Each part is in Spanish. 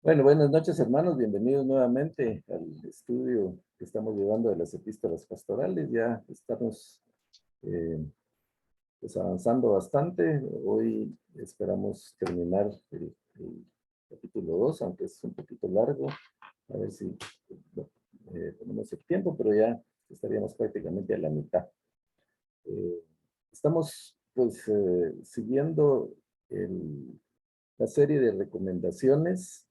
Bueno, buenas noches, hermanos. Bienvenidos nuevamente al estudio que estamos llevando de las epístolas pastorales. Ya estamos eh, pues avanzando bastante. Hoy esperamos terminar el capítulo 2, aunque es un poquito largo. A ver si tenemos el tiempo, pero ya estaríamos prácticamente a la mitad. Eh, Estamos pues siguiendo la serie de recomendaciones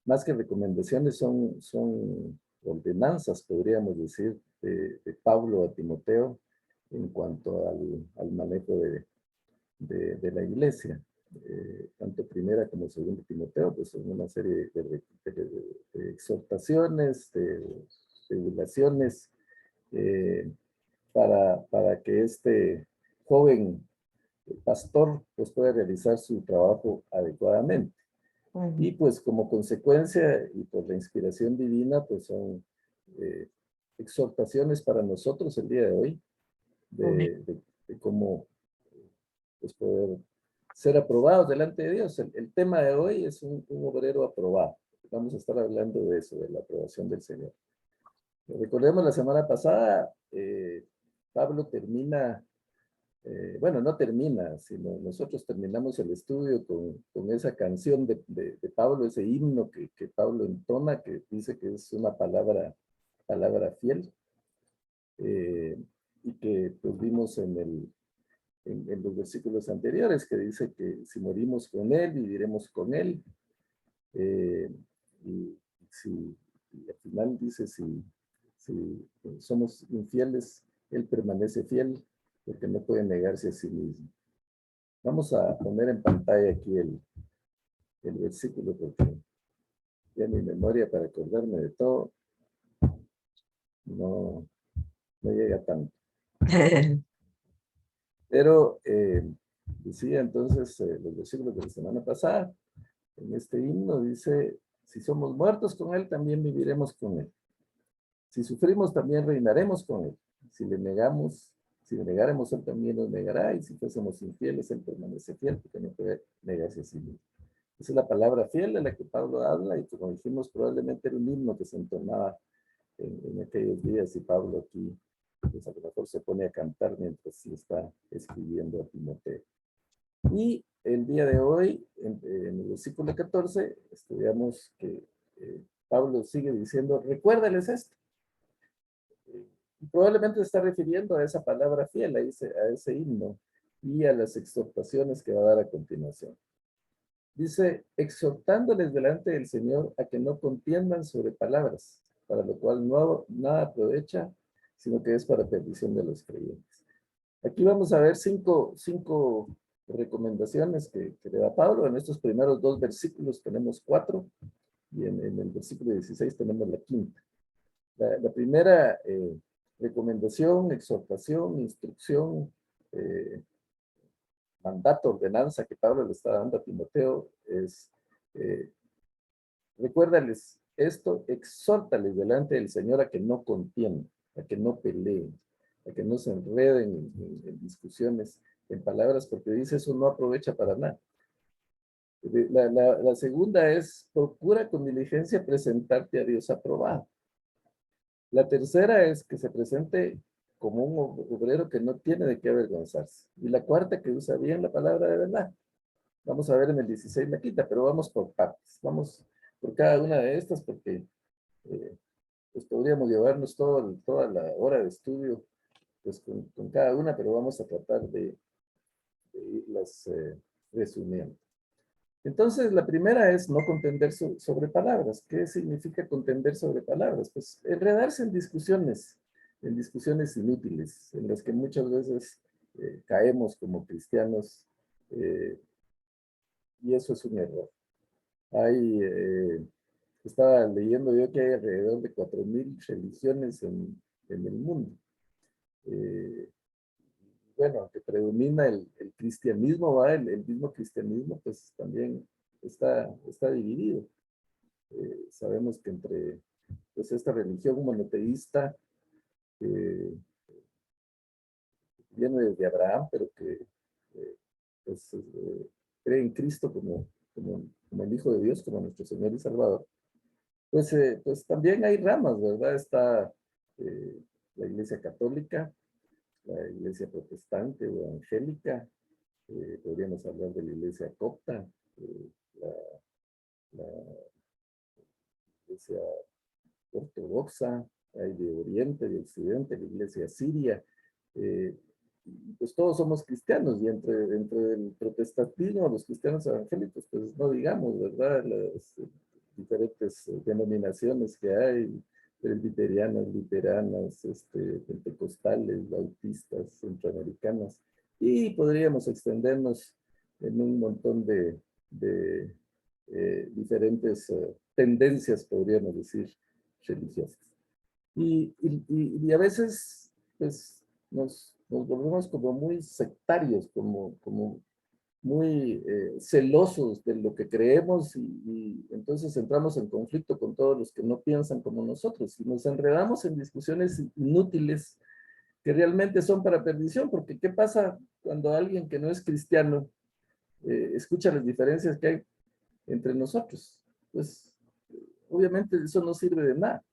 más que recomendaciones, son ordenanzas, podríamos decir, de Pablo a Timoteo en cuanto al manejo de la iglesia. Tanto primera como segunda Timoteo, pues son una serie de exhortaciones, de regulaciones, eh, para que este joven pastor pues pueda realizar su trabajo adecuadamente. Y Ujú. pues como consecuencia y por la inspiración divina, pues son eh, exhortaciones para nosotros el día de hoy Amén. de cómo pues, poder ser aprobados delante de Dios. El tema de hoy es un obrero aprobado. Vamos a estar hablando de eso, de la aprobación del Señor. Recordemos la semana pasada, Pablo termina bueno, no termina, sino nosotros terminamos el estudio con esa canción de Pablo, ese himno que Pablo entona, que dice que es una palabra fiel, eh, y que pues vimos en los versículos anteriores, que dice que si morimos con Él, viviremos con Él, eh, y, si, y al final dice, si somos infieles, Él permanece fiel, porque no puede negarse a sí mismo. Vamos a poner en pantalla aquí el versículo porque ya mi memoria para acordarme de todo no, no llega tanto. Pero decía entonces los versículos de la semana pasada, en este himno dice, si somos muertos con Él, también viviremos con Él. Si sufrimos, también reinaremos con Él. Si le negamos, si le negaremos, Él también nos negará. Y si fuésemos infieles, Él permanece fiel porque no puede negarse a sí mismo. Esa es la palabra fiel de la que Pablo habla y como dijimos, probablemente era un himno que se entonaba en aquellos días y Pablo aquí, pues a lo mejor se pone a cantar mientras sí está escribiendo a Timoteo. Y el día de hoy, en el versículo 14, estudiamos que Pablo sigue diciendo, recuérdales esto. Y probablemente se está refiriendo a esa palabra fiel, a ese himno y a las exhortaciones que va a dar a continuación. Dice, exhortándoles delante del Señor a que no contiendan sobre palabras, para lo cual no nada aprovecha, sino que es para perdición de los creyentes. Aquí vamos a ver cinco recomendaciones que le da Pablo. En estos primeros dos versículos tenemos cuatro, y en el versículo 16 tenemos la quinta. La primera recomendación, exhortación, instrucción, eh, mandato, ordenanza que Pablo le está dando a Timoteo es, eh, recuérdales esto, exhórtales delante del Señor a que no contiendan, a que no peleen, a que no se enreden en discusiones, en palabras, porque dice eso no aprovecha para nada. La segunda es, procura con diligencia presentarte a Dios aprobado. La tercera es que se presente como un obrero que no tiene de qué avergonzarse. Y la cuarta, que usa bien la palabra de verdad. Vamos a ver en el 16 la quita, pero vamos por partes. Vamos por cada una de estas porque eh, pues podríamos llevarnos toda la hora de estudio pues con cada una, pero vamos a tratar de irlas resumiendo. Entonces, la primera es no contender sobre palabras. ¿Qué significa contender sobre palabras? Pues enredarse en discusiones inútiles, en las que muchas veces caemos como cristianos, eh, y eso es un error. Hay, estaba leyendo yo que hay alrededor de 4.000 religiones en el mundo. Eh, bueno, que predomina el cristianismo, ¿va? El mismo cristianismo, pues también está dividido. Sabemos que entre pues, esta religión monoteísta que viene desde Abraham, pero que pues, cree en Cristo como el Hijo de Dios, como nuestro Señor y Salvador, pues también hay ramas, ¿verdad? Está la Iglesia Católica, la Iglesia Protestante o Evangélica, podríamos hablar de la Iglesia Copta, la, la Iglesia Ortodoxa, hay de Oriente, de Occidente, la Iglesia Siria, eh, pues todos somos cristianos y entre el protestantismo, los cristianos evangélicos, pues no digamos, ¿verdad? Las diferentes denominaciones que hay, presbiterianas, luteranas, pentecostales, bautistas, centroamericanas, y podríamos extendernos en un montón de diferentes tendencias, podríamos decir, religiosas. Y a veces, pues, nos volvemos como muy sectarios, como muy celosos de lo que creemos y entonces entramos en conflicto con todos los que no piensan como nosotros y nos enredamos en discusiones inútiles que realmente son para perdición, porque ¿qué pasa cuando alguien que no es cristiano escucha las diferencias que hay entre nosotros? Pues obviamente eso no sirve de nada.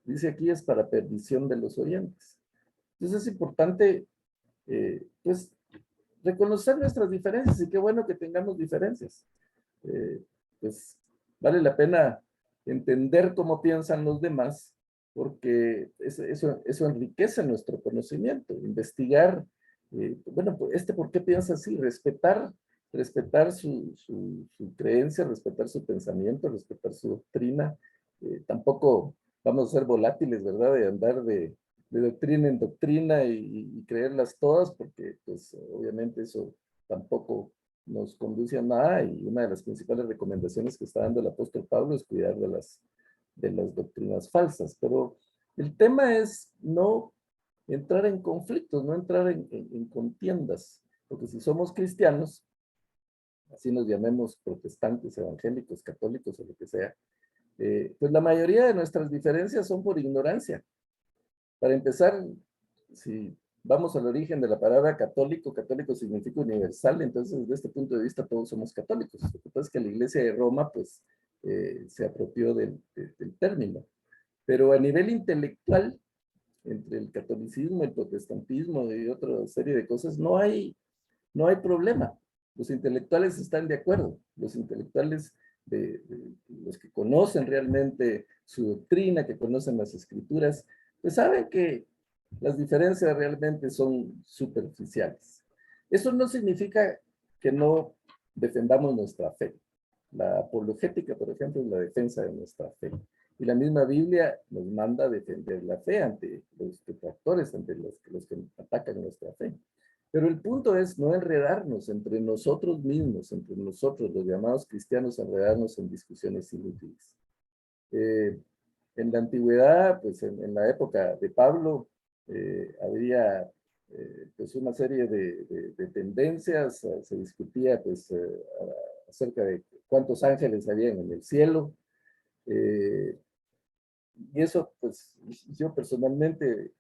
Dice aquí es para perdición de los oyentes. Entonces es importante, pues, reconocer nuestras diferencias y qué bueno que tengamos diferencias. Eh, pues vale la pena entender cómo piensan los demás, porque eso enriquece nuestro conocimiento, investigar, bueno, pues, ¿por qué piensa así? Respetar su creencia, respetar su pensamiento, respetar su doctrina. Tampoco vamos a ser volátiles, ¿verdad? De andar de doctrina en doctrina y creerlas todas, porque pues obviamente eso tampoco nos conduce a nada y una de las principales recomendaciones que está dando el apóstol Pablo es cuidar de las doctrinas falsas. Pero el tema es no entrar en conflictos, no entrar en contiendas, porque si somos cristianos, así nos llamemos protestantes, evangélicos, católicos o lo que sea, pues la mayoría de nuestras diferencias son por ignorancia. Para empezar, si vamos al origen de la palabra católico, católico significa universal, entonces desde este punto de vista todos somos católicos. Lo que pasa es que la iglesia de Roma pues se apropió del término. Pero a nivel intelectual, entre el catolicismo, el protestantismo y otra serie de cosas, no hay problema. Los intelectuales están de acuerdo. Los intelectuales, los que conocen realmente su doctrina, que conocen las escrituras, pues saben que las diferencias realmente son superficiales. Eso no significa que no defendamos nuestra fe. La apologética, por ejemplo, es la defensa de nuestra fe. Y la misma Biblia nos manda a defender la fe ante los detractores, ante los que atacan nuestra fe. Pero el punto es no enredarnos entre nosotros mismos, entre nosotros, los llamados cristianos, enredarnos en discusiones inútiles. Eh, en la antigüedad, pues en la época de Pablo, había pues una serie de tendencias, se discutía pues acerca de cuántos ángeles habían en el cielo, eh, y eso pues yo personalmente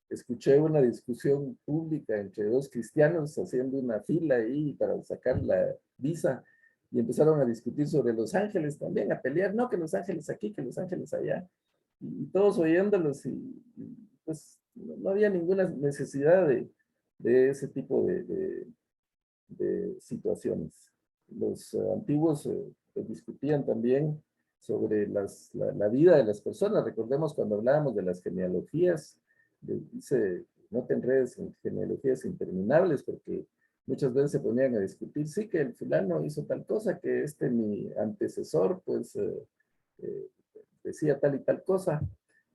escuché una discusión pública entre dos cristianos haciendo una fila ahí para sacar la visa y empezaron a discutir sobre los ángeles también, a pelear, no, que los ángeles aquí, que los ángeles allá, y todos oyéndolos pues no había ninguna necesidad de ese tipo de situaciones. Los antiguos pues, discutían también sobre la vida de las personas. Recordemos cuando hablábamos de las genealogías, dice, no te enredes en genealogías interminables, porque muchas veces se ponían a discutir, sí, que el fulano hizo tal cosa, que mi antecesor, pues, eh, decía tal y tal cosa,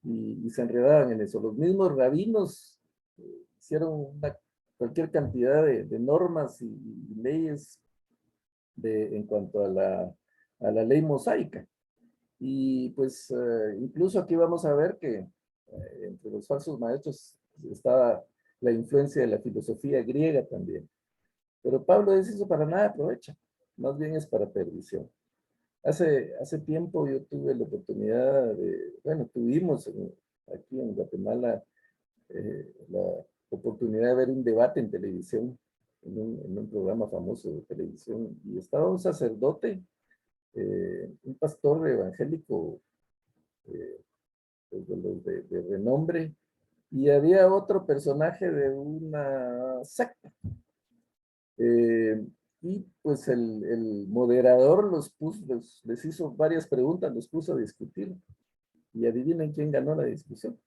y se enredaban en eso. Los mismos rabinos hicieron cualquier cantidad de normas y leyes en cuanto a la ley mosaica. Y pues incluso aquí vamos a ver que entre los falsos maestros estaba la influencia de la filosofía griega también. Pero Pablo dice eso para nada aprovecha, más bien es para perdición. Hace tiempo yo tuve la oportunidad tuvimos aquí en Guatemala la oportunidad de ver un debate en televisión en un programa famoso de televisión, y estaba un sacerdote, un pastor evangélico, eh, pues, de los de renombre, y había otro personaje de una secta. Y pues el moderador los puso, les hizo varias preguntas, los puso a discutir, y adivinen quién ganó la discusión.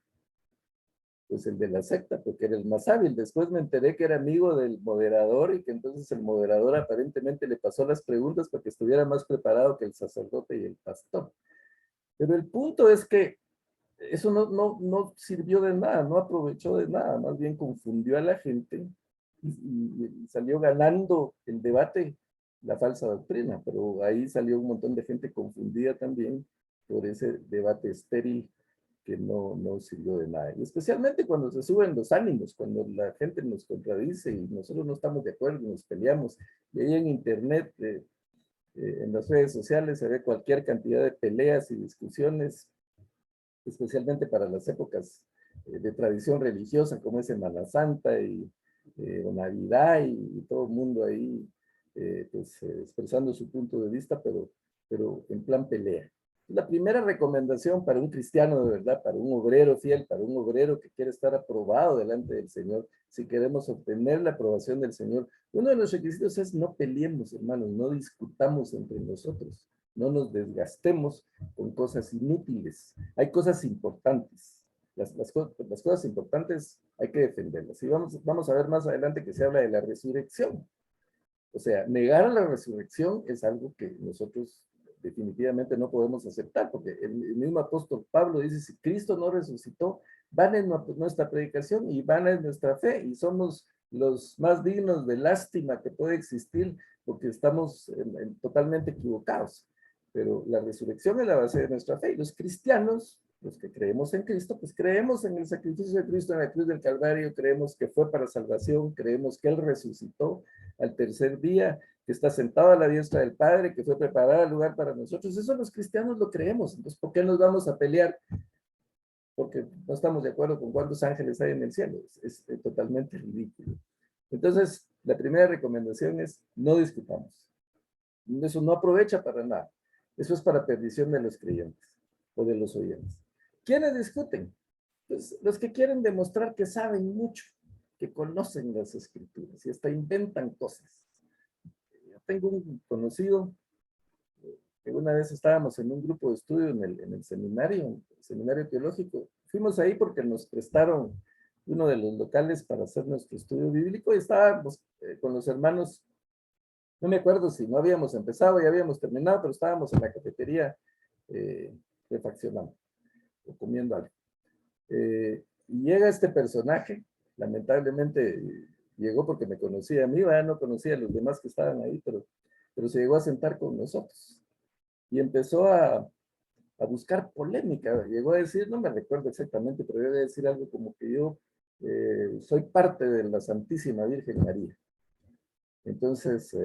Pues el de la secta, porque era el más hábil. Después me enteré que era amigo del moderador y que entonces el moderador aparentemente le pasó las preguntas para que estuviera más preparado que el sacerdote y el pastor. Pero el punto es que eso no sirvió de nada, no aprovechó de nada, más bien confundió a la gente y salió ganando el debate la falsa doctrina, pero ahí salió un montón de gente confundida también por ese debate estéril que no sirvió de nada. Y especialmente cuando se suben los ánimos, cuando la gente nos contradice y nosotros no estamos de acuerdo y nos peleamos. Y ahí en internet, en las redes sociales, se ve cualquier cantidad de peleas y discusiones, especialmente para las épocas de tradición religiosa, como es Semana Santa o Navidad, y todo el mundo ahí expresando su punto de vista, pero en plan pelea. La primera recomendación para un cristiano de verdad, para un obrero fiel, para un obrero que quiere estar aprobado delante del Señor, si queremos obtener la aprobación del Señor, uno de los requisitos es no peleemos, hermanos, no discutamos entre nosotros, no nos desgastemos con cosas inútiles. Hay cosas importantes. Las cosas importantes hay que defenderlas. Y vamos a ver más adelante que se habla de la resurrección. O sea, negar la resurrección es algo que nosotros definitivamente no podemos aceptar, porque el mismo apóstol Pablo dice, si Cristo no resucitó, van en nuestra predicación y van en nuestra fe, y somos los más dignos de lástima que puede existir, porque estamos totalmente equivocados. Pero la resurrección es la base de nuestra fe, y los cristianos, los que creemos en Cristo, pues creemos en el sacrificio de Cristo en la cruz del Calvario, creemos que fue para salvación, creemos que Él resucitó al tercer día, que está sentado a la diestra del Padre, que fue preparado el lugar para nosotros. Eso los cristianos lo creemos. Entonces, ¿por qué nos vamos a pelear? Porque no estamos de acuerdo con cuántos ángeles hay en el cielo. Es totalmente ridículo. Entonces, la primera recomendación es no discutamos. Eso no aprovecha para nada. Eso es para perdición de los creyentes o de los oyentes. ¿Quiénes discuten? Pues los que quieren demostrar que saben mucho, que conocen las escrituras y hasta inventan cosas. Yo tengo un conocido que una vez estábamos en un grupo de estudio en el seminario teológico. Fuimos ahí porque nos prestaron uno de los locales para hacer nuestro estudio bíblico y estábamos con los hermanos. No me acuerdo si no habíamos empezado, ya habíamos terminado, pero estábamos en la cafetería refaccionando o comiendo algo. Y llega este personaje, lamentablemente llegó porque me conocía a mí, no conocía a los demás que estaban ahí, pero se llegó a sentar con nosotros y empezó a buscar polémica. Llegó a decir, no me recuerdo exactamente, pero llegó a decir algo como que yo soy parte de la Santísima Virgen María. Entonces,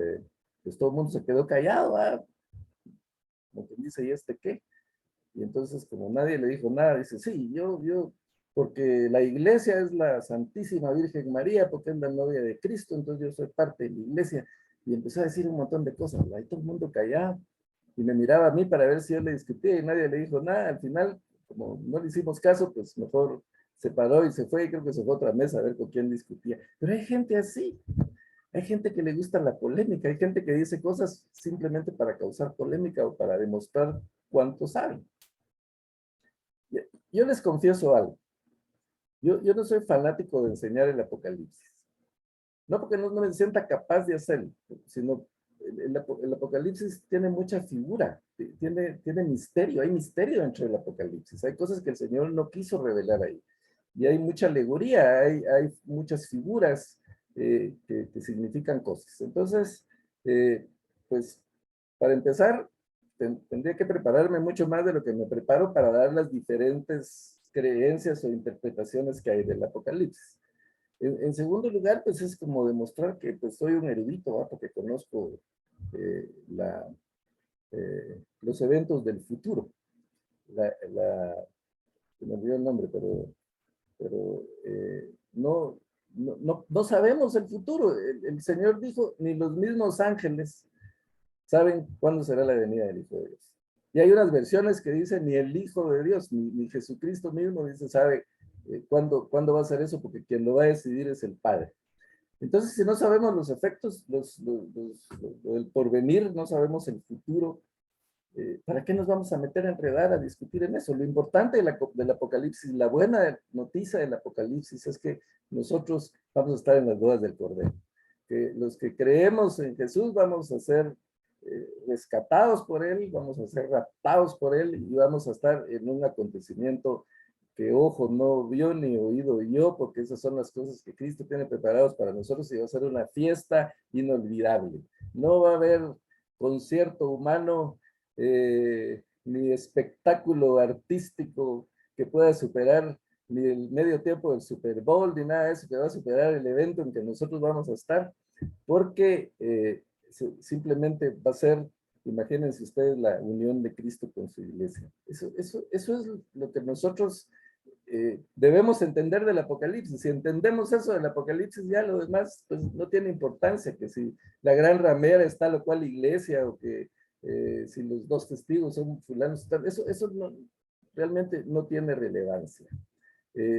pues todo el mundo se quedó callado, como que dice, ¿y este qué? Y entonces, como nadie le dijo nada, dice, sí, porque la iglesia es la Santísima Virgen María, porque es la novia de Cristo, entonces yo soy parte de la iglesia. Y empezó a decir un montón de cosas, ahí todo el mundo callado. Y me miraba a mí para ver si yo le discutía y nadie le dijo nada. Al final, como no le hicimos caso, pues mejor se paró y se fue, y creo que se fue a otra mesa a ver con quién discutía. Pero hay gente así, hay gente que le gusta la polémica, hay gente que dice cosas simplemente para causar polémica o para demostrar cuánto saben. Yo les confieso algo. Yo no soy fanático de enseñar el Apocalipsis. No porque no me sienta capaz de hacerlo, sino el Apocalipsis tiene mucha figura, tiene misterio, hay misterio dentro del Apocalipsis. Hay cosas que el Señor no quiso revelar ahí. Y hay mucha alegoría, hay muchas figuras que significan cosas. Entonces, pues, para empezar, tendría que prepararme mucho más de lo que me preparo para dar las diferentes creencias o interpretaciones que hay del Apocalipsis. En segundo lugar, pues es como demostrar que pues, soy un erudito, ¿va? Porque conozco eh, la, los eventos del futuro. Se me olvidó el nombre, pero no, no sabemos el futuro. El Señor dijo, ni los mismos ángeles saben cuándo será la venida del Hijo de Dios. Y hay unas versiones que dicen, ni el Hijo de Dios, ni Jesucristo mismo dice, sabe cuándo va a ser eso, porque quien lo va a decidir es el Padre. Entonces, si no sabemos los efectos, el porvenir, no sabemos el futuro, ¿para qué nos vamos a meter a enredar, a discutir en eso? Lo importante del Apocalipsis, la buena noticia del Apocalipsis es que nosotros vamos a estar en las bodas del Cordero. Que los que creemos en Jesús vamos a ser rescatados por Él, vamos a ser raptados por Él y vamos a estar en un acontecimiento que ojo no vio ni oído oyó, porque esas son las cosas que Cristo tiene preparados para nosotros y va a ser una fiesta inolvidable. No va a haber concierto humano ni espectáculo artístico que pueda superar ni el medio tiempo del Super Bowl, ni nada de eso que va a superar el evento en que nosotros vamos a estar, porque simplemente va a ser, imagínense ustedes, la unión de Cristo con su iglesia. Eso es lo que nosotros debemos entender del Apocalipsis. Si entendemos eso del Apocalipsis, ya lo demás pues, no tiene importancia, que si la gran ramera está lo cual iglesia, o que si los dos testigos son fulanos, eso no, realmente no tiene relevancia.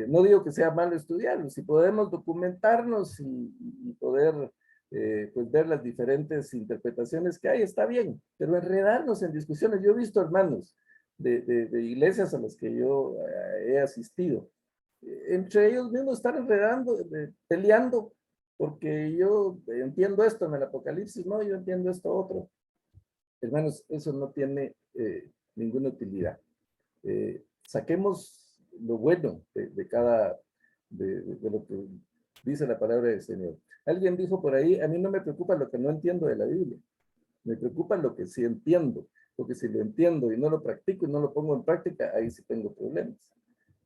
No digo que sea malo estudiarlo, si podemos documentarnos y poder pues ver las diferentes interpretaciones que hay, está bien, pero enredarnos en discusiones. Yo he visto hermanos de iglesias a las que yo he asistido, entre ellos mismos están enredando, peleando, porque yo entiendo esto en el Apocalipsis, no, yo entiendo esto otro. Hermanos, eso no tiene ninguna utilidad. Saquemos lo bueno de lo que dice la palabra del Señor. Alguien dijo por ahí, a mí no me preocupa lo que no entiendo de la Biblia, me preocupa lo que sí entiendo, porque si lo entiendo y no lo practico y no lo pongo en práctica, ahí sí tengo problemas.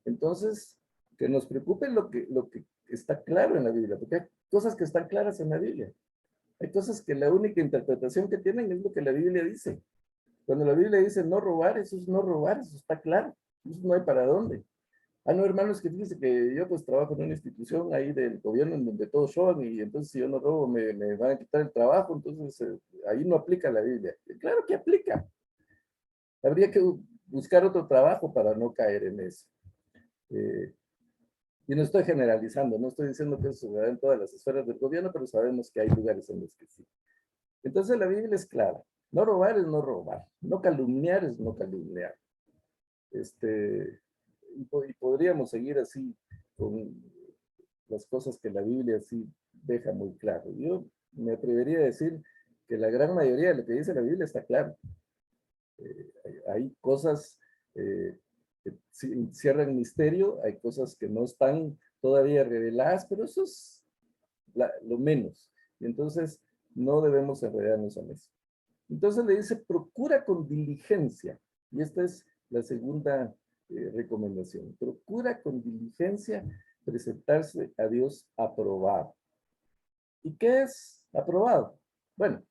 Entonces, que nos preocupe lo que está claro en la Biblia, porque hay cosas que están claras en la Biblia. Hay cosas que la única interpretación que tienen es lo que la Biblia dice. Cuando la Biblia dice no robar, eso es no robar, eso está claro. Eso no hay para dónde. Ah, no, hermanos, que fíjense que yo pues trabajo en una institución ahí del gobierno en donde todos roban y entonces si yo no robo me van a quitar el trabajo, entonces ahí no aplica la Biblia. Claro que aplica. Habría que buscar otro trabajo para no caer en eso. Y no estoy generalizando, no estoy diciendo que eso se da en todas las esferas del gobierno, pero sabemos que hay lugares en los que sí. Entonces la Biblia es clara. No robar es no robar. No calumniar es no calumniar. Y podríamos seguir así con las cosas que la Biblia sí deja muy claro. Yo me atrevería a decir que la gran mayoría de lo que dice la Biblia está claro. Hay cosas que encierran misterio, hay cosas que no están todavía reveladas, pero eso es lo menos. Y entonces no debemos enredarnos en eso. Entonces le dice, procura con diligencia. Y esta es la segunda recomendación. Procura con diligencia presentarse a Dios aprobado. ¿Y qué es aprobado? Bueno,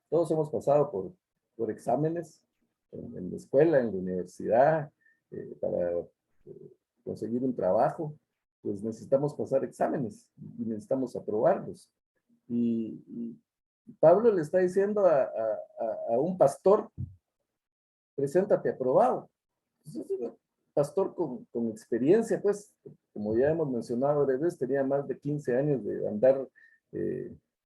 todos hemos pasado por exámenes en la escuela, en la universidad, para conseguir un trabajo, pues necesitamos pasar exámenes y necesitamos aprobarlos. Y Pablo le está diciendo a un pastor, preséntate aprobado. Entonces, es un pastor con experiencia, pues, como ya hemos mencionado, tenía más de 15 años de andar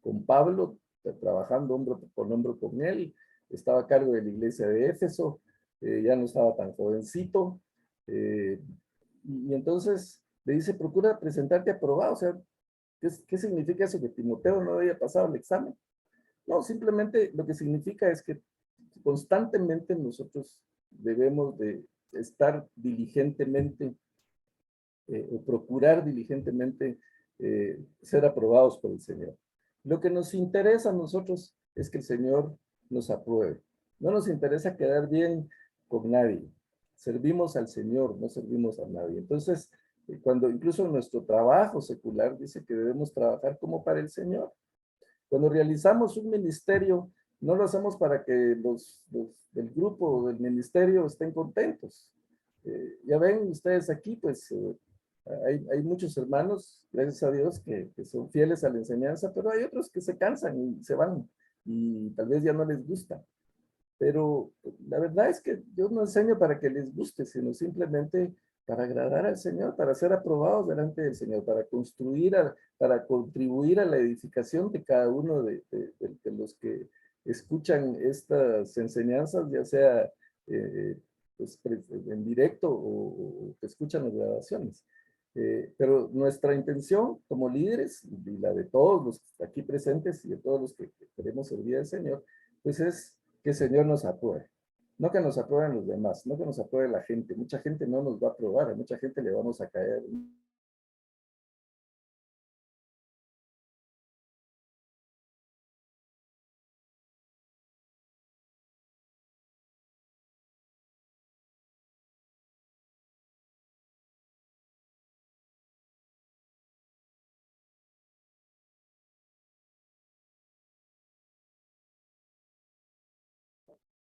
con Pablo, trabajando hombro con hombro con él, estaba a cargo de la iglesia de Éfeso, ya no estaba tan jovencito, y entonces le dice, procura presentarte aprobado. O sea, ¿qué significa eso? Que Timoteo no había pasado el examen. No, simplemente lo que significa es que constantemente nosotros debemos de estar diligentemente o procurar diligentemente ser aprobados por el Señor. Lo que nos interesa a nosotros es que el Señor nos apruebe. No nos interesa quedar bien con nadie. Servimos al Señor, no servimos a nadie. Entonces, cuando incluso en nuestro trabajo secular dice que debemos trabajar como para el Señor. Cuando realizamos un ministerio, no lo hacemos para que los del grupo o del ministerio estén contentos. Ya ven ustedes aquí, pues Hay muchos hermanos, gracias a Dios, que son fieles a la enseñanza, pero hay otros que se cansan y se van y tal vez ya no les gusta. Pero la verdad es que yo no enseño para que les guste, sino simplemente para agradar al Señor, para ser aprobados delante del Señor, para construir, para contribuir a la edificación de cada uno de los que escuchan estas enseñanzas, ya sea pues, en directo o que escuchan las grabaciones. Pero nuestra intención como líderes, y la de todos los aquí presentes y de todos los que queremos servir al Señor, pues es que el Señor nos apruebe. No que nos aprueben los demás, no que nos apruebe la gente. Mucha gente no nos va a aprobar, a mucha gente le vamos a caer.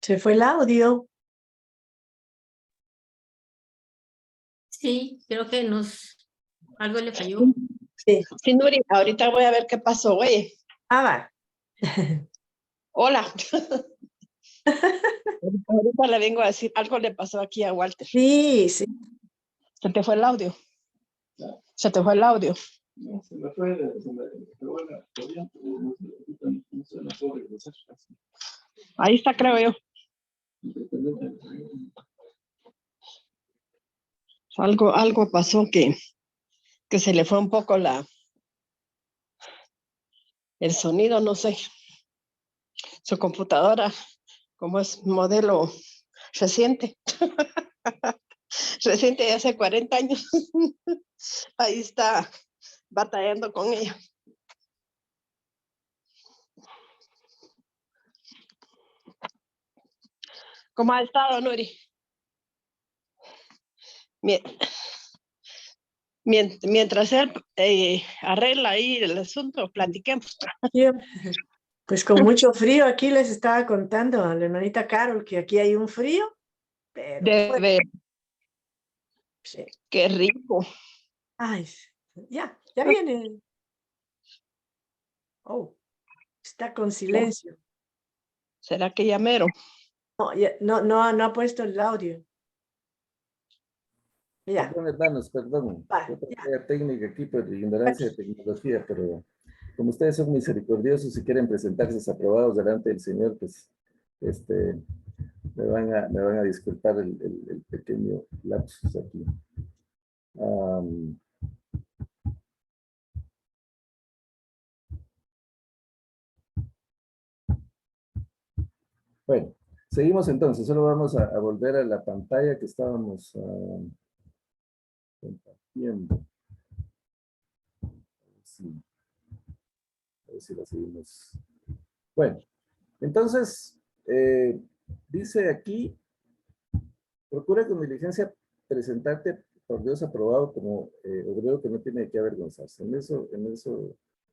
Se fue el audio. Sí, creo que algo le falló. Sí. Sí, Nuri, ahorita voy a ver qué pasó, oye. Ah, va. Hola. Ahorita le vengo a decir, algo le pasó aquí a Walter. Sí, sí. Se te fue el audio. Se te fue el audio. No, se me fue, pero bueno, todavía no se me puede regresar. Ahí está, creo yo. Algo pasó que se le fue un poco el sonido, no sé. Su computadora, como es modelo reciente, reciente de hace 40 años, ahí está batallando con ella. ¿Cómo ha estado, Nuri? Mientras él arregla ahí el asunto, platiquemos. Pues con mucho frío aquí les estaba contando a la hermanita Carol que aquí hay un frío, pero Debe. sí. Qué rico. Ay, ya viene. Oh, está con silencio. ¿Será que ya mero? No, no ha puesto el audio. Ya. Perdón, hermanos, perdón. Otra técnica aquí por ignorancia de tecnología, pero como ustedes son misericordiosos y quieren presentarse desaprobados delante del Señor, pues me van a disculpar el pequeño lapsus aquí. Bueno, seguimos entonces. Solo vamos a volver a la pantalla que estábamos compartiendo. A ver si la seguimos. Bueno, entonces, dice aquí, procura con diligencia presentarte por Dios aprobado como obrero que no tiene que avergonzarse. En eso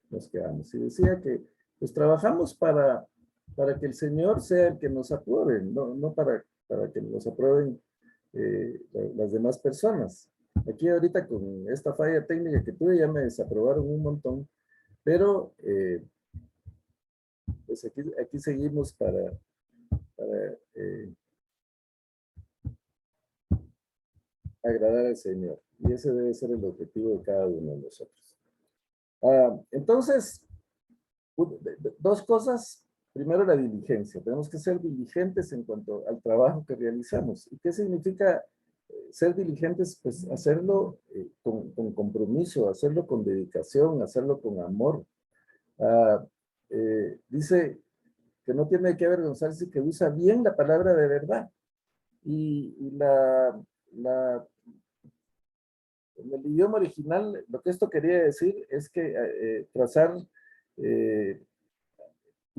nos quedamos. Y decía que pues trabajamos para que el Señor sea el que nos apruebe, no para que nos aprueben las demás personas. Aquí ahorita con esta falla técnica que tuve ya me desaprobaron un montón, pero pues aquí seguimos para agradar al Señor. Y ese debe ser el objetivo de cada uno de nosotros. Entonces, dos cosas. Primero, la diligencia. Tenemos que ser diligentes en cuanto al trabajo que realizamos. ¿Y qué significa ser diligentes? Pues hacerlo con compromiso, hacerlo con dedicación, hacerlo con amor. Dice que no tiene que avergonzarse, que usa bien la palabra de verdad. Y en el idioma original, lo que esto quería decir es que trazar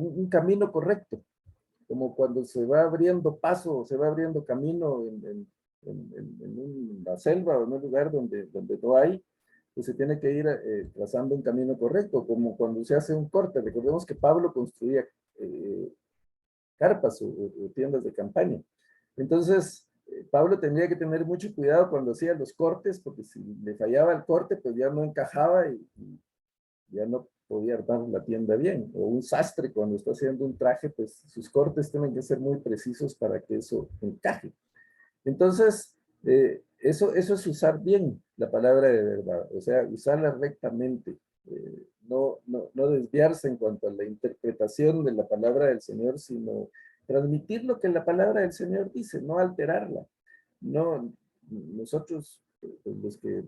un camino correcto, como cuando se va abriendo paso, se va abriendo camino en una selva o en un lugar donde no hay, pues se tiene que ir trazando un camino correcto, como cuando se hace un corte. Recordemos que Pablo construía carpas o tiendas de campaña. Entonces, Pablo tendría que tener mucho cuidado cuando hacía los cortes, porque si le fallaba el corte, pues ya no encajaba y ya no podía armar la tienda bien. O un sastre cuando está haciendo un traje, pues sus cortes tienen que ser muy precisos para que eso encaje. Entonces, eso es usar bien la palabra de verdad, o sea, usarla rectamente, no desviarse en cuanto a la interpretación de la palabra del Señor, sino transmitir lo que la palabra del Señor dice, no alterarla. No, nosotros, los que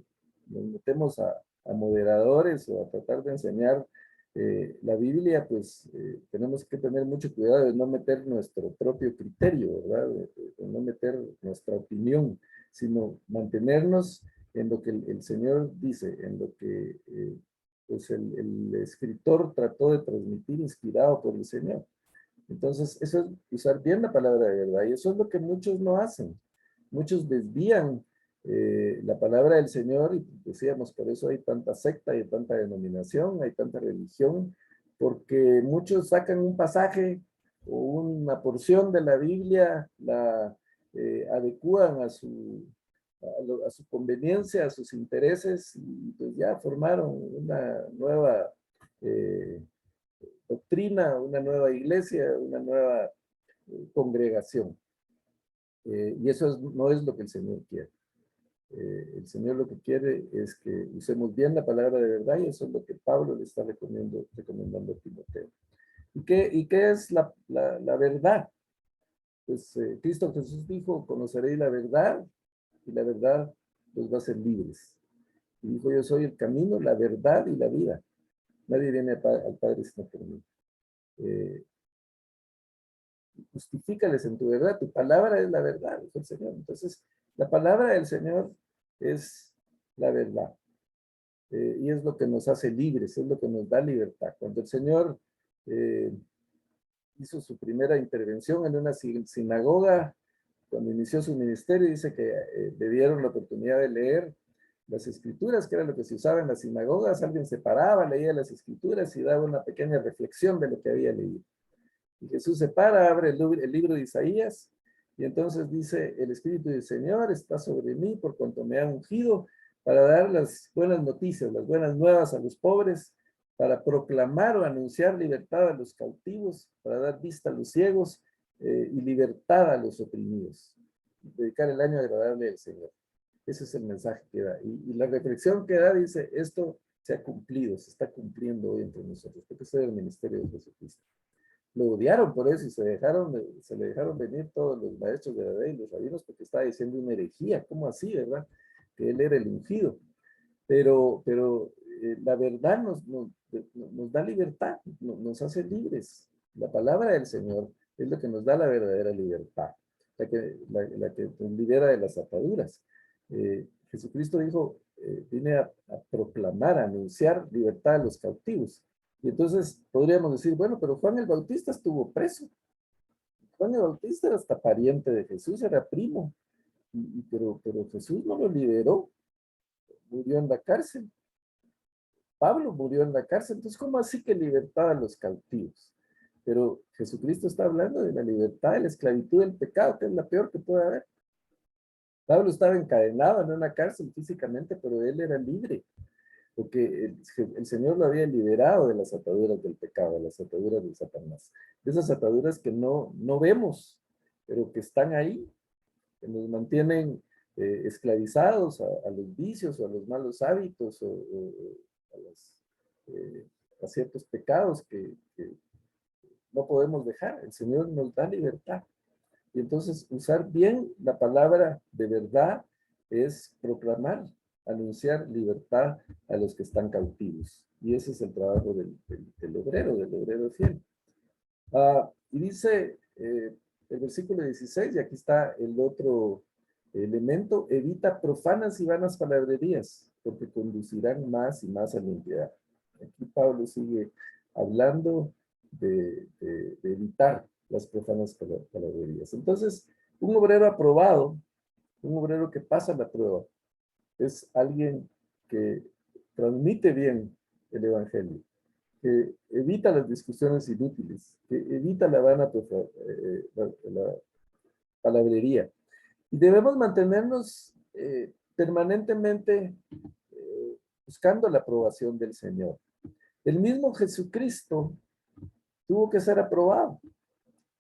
nos metemos a moderadores o a tratar de enseñar la Biblia, pues tenemos que tener mucho cuidado de no meter nuestro propio criterio, ¿verdad? De no meter nuestra opinión, sino mantenernos en lo que el Señor dice, en lo que pues el escritor trató de transmitir inspirado por el Señor. Entonces, eso es usar bien la palabra de verdad, y eso es lo que muchos no hacen. Muchos desvían la palabra del Señor, y decíamos, por eso hay tanta secta, hay tanta denominación, hay tanta religión, porque muchos sacan un pasaje o una porción de la Biblia, la adecúan a su conveniencia, a sus intereses, y pues ya formaron una nueva doctrina, una nueva iglesia, una nueva congregación. Y eso no es lo que el Señor quiere. El Señor lo que quiere es que usemos bien la palabra de verdad, y eso es lo que Pablo le está recomendando a Timoteo. ¿Y qué es la verdad? Pues Cristo Jesús dijo, conoceréis la verdad, y la verdad los va a hacer libres. Y dijo, yo soy el camino, la verdad y la vida. Nadie viene al Padre sino por mí. Justifícales en tu verdad, tu palabra es la verdad, dijo el Señor. Entonces, la palabra del Señor es la verdad. Y es lo que nos hace libres, es lo que nos da libertad. Cuando el Señor hizo su primera intervención en una sinagoga, cuando inició su ministerio, dice que le dieron la oportunidad de leer las escrituras, que era lo que se usaba en las sinagogas. Alguien se paraba, leía las escrituras y daba una pequeña reflexión de lo que había leído. Y Jesús se para, abre el libro de Isaías, y entonces dice, el Espíritu del Señor está sobre mí por cuanto me ha ungido para dar las buenas noticias, las buenas nuevas a los pobres, para proclamar o anunciar libertad a los cautivos, para dar vista a los ciegos y libertad a los oprimidos. Dedicar el año agradable al Señor. Ese es el mensaje que da. Y la reflexión que da dice, esto se ha cumplido, se está cumpliendo hoy entre nosotros, porque es el ministerio de Jesucristo. Lo odiaron por eso y se le dejaron venir todos los maestros de la ley, los rabinos, porque estaba diciendo una herejía. ¿Cómo así, verdad? Que él era el ungido. Pero la verdad nos da libertad, nos hace libres. La palabra del Señor es lo que nos da la verdadera libertad, la que nos libera de las ataduras. Jesucristo dijo, vine a proclamar, a anunciar libertad a los cautivos. Y entonces podríamos decir, bueno, pero Juan el Bautista estuvo preso. Juan el Bautista era hasta pariente de Jesús, era primo. Pero Jesús no lo liberó, murió en la cárcel. Pablo murió en la cárcel. Entonces, ¿cómo así que libertad a los cautivos? Pero Jesucristo está hablando de la libertad de la esclavitud del pecado, que es la peor que puede haber. Pablo estaba encadenado en una cárcel físicamente, pero él era libre, porque el Señor lo había liberado de las ataduras del pecado, de las ataduras de Satanás, de esas ataduras que no vemos, pero que están ahí, que nos mantienen esclavizados a los vicios o a los malos hábitos o a ciertos pecados que no podemos dejar. El Señor nos da libertad. Y entonces usar bien la palabra de verdad es proclamar, anunciar libertad a los que están cautivos. Y ese es el trabajo del obrero fiel. Y dice el versículo 16, y aquí está el otro elemento, evita profanas y vanas palabrerías, porque conducirán más y más a la impiedad. Aquí Pablo sigue hablando de evitar las profanas palabrerías. Entonces, un obrero aprobado, un obrero que pasa la prueba, es alguien que transmite bien el evangelio, que evita las discusiones inútiles, que evita la vana la palabrería, Y debemos mantenernos permanentemente buscando la aprobación del Señor. El mismo Jesucristo tuvo que ser aprobado.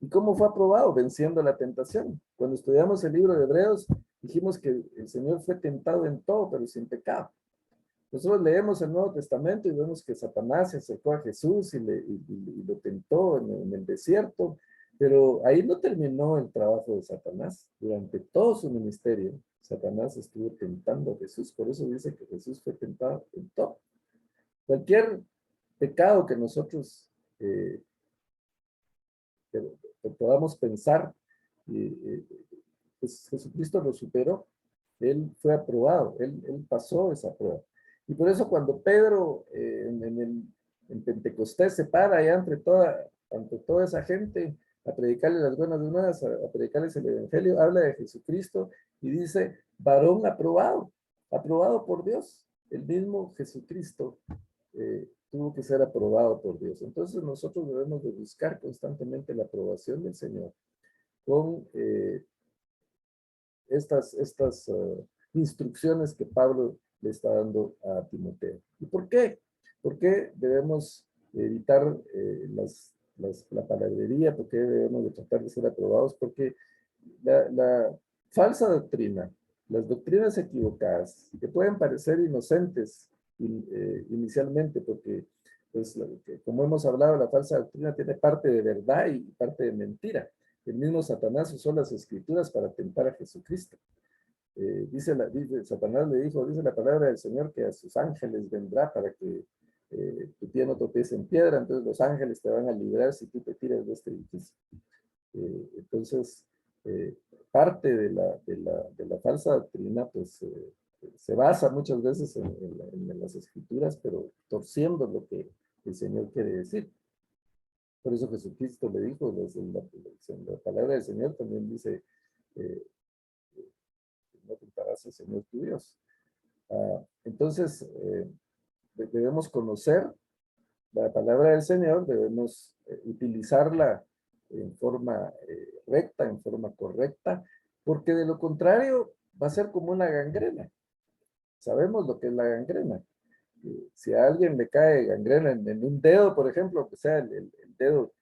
¿Y cómo fue aprobado? Venciendo la tentación. Cuando estudiamos el libro de Hebreos, dijimos que el Señor fue tentado en todo, pero sin pecado. Nosotros leemos el Nuevo Testamento y vemos que Satanás se acercó a Jesús y lo tentó en el desierto, pero ahí no terminó el trabajo de Satanás. Durante todo su ministerio, Satanás estuvo tentando a Jesús. Por eso dice que Jesús fue tentado en todo. Cualquier pecado que nosotros que podamos pensar, pues Jesucristo lo superó. Él fue aprobado, él pasó esa prueba. Y por eso cuando Pedro en Pentecostés se para allá ante toda esa gente a predicarles las buenas nuevas, a predicarles el evangelio, habla de Jesucristo y dice, varón aprobado, aprobado por Dios. El mismo Jesucristo tuvo que ser aprobado por Dios. Entonces nosotros debemos de buscar constantemente la aprobación del Señor con estas instrucciones que Pablo le está dando a Timoteo. ¿Y por qué? ¿Por qué debemos evitar la palabrería? ¿Por qué debemos de tratar de ser aprobados? Porque la falsa doctrina, las doctrinas equivocadas, que pueden parecer inocentes inicialmente, porque pues, como hemos hablado, la falsa doctrina tiene parte de verdad y parte de mentira. El mismo Satanás usó las escrituras para tentar a Jesucristo. Satanás le dijo, dice la palabra del Señor, que a sus ángeles vendrá para que tu pie no tropiece en piedra, entonces los ángeles te van a librar si tú te tiras de este edificio. Entonces, parte de la falsa doctrina, pues, se basa muchas veces en las escrituras, pero torciendo lo que el Señor quiere decir. Por eso Jesucristo le dijo, desde la palabra del Señor también dice, no tentarás al Señor tu Dios. Entonces, debemos conocer la palabra del Señor, debemos utilizarla en forma recta, en forma correcta, porque de lo contrario va a ser como una gangrena. Sabemos lo que es la gangrena. Si a alguien le cae gangrena en un dedo, por ejemplo, que sea el dedo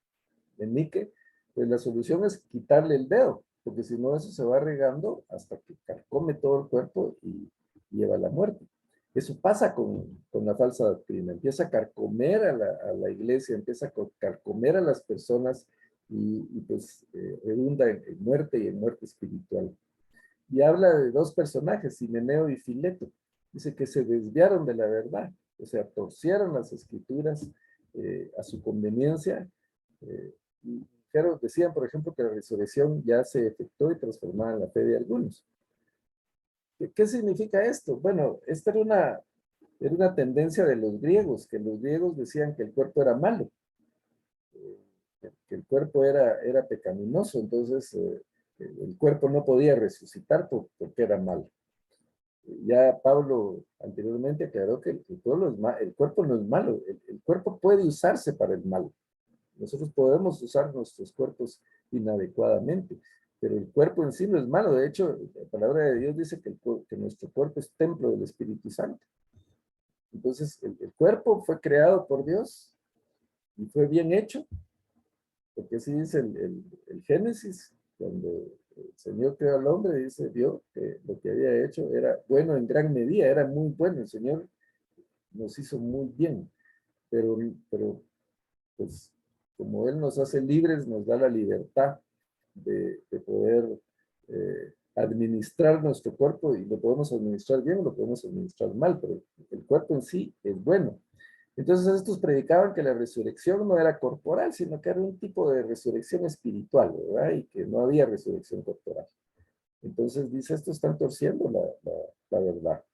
meñique, pues la solución es quitarle el dedo, porque si no eso se va regando hasta que carcome todo el cuerpo y lleva a la muerte. Eso pasa con la falsa doctrina, empieza a carcomer a la iglesia, empieza a carcomer a las personas y pues redunda en muerte y en muerte espiritual. Y habla de dos personajes, Himeneo y Fileto. Dice que se desviaron de la verdad, o sea, torcieron las escrituras a su conveniencia. Pero decían, por ejemplo, que la resurrección ya se efectuó y transformaba en la fe de algunos. ¿Qué significa esto? Bueno, esta era una tendencia de los griegos, que los griegos decían que el cuerpo era malo, que el cuerpo era pecaminoso, entonces el cuerpo no podía resucitar porque era malo. Ya Pablo anteriormente aclaró que el cuerpo no es malo, el cuerpo puede usarse para el mal. Nosotros podemos usar nuestros cuerpos inadecuadamente, pero el cuerpo en sí no es malo. De hecho, la palabra de Dios dice que nuestro cuerpo es templo del Espíritu Santo. Entonces, el cuerpo fue creado por Dios y fue bien hecho, porque así dice el Génesis, cuando el Señor creó al hombre, dice, vio que lo que había hecho era bueno en gran medida, era muy bueno. El Señor nos hizo muy bien, pero pues, como Él nos hace libres, nos da la libertad de poder administrar nuestro cuerpo, y lo podemos administrar bien o lo podemos administrar mal, pero el cuerpo en sí es bueno. Entonces estos predicaban que la resurrección no era corporal, sino que era un tipo de resurrección espiritual, ¿verdad? Y que no había resurrección corporal. Entonces dice, estos están torciendo la verdad,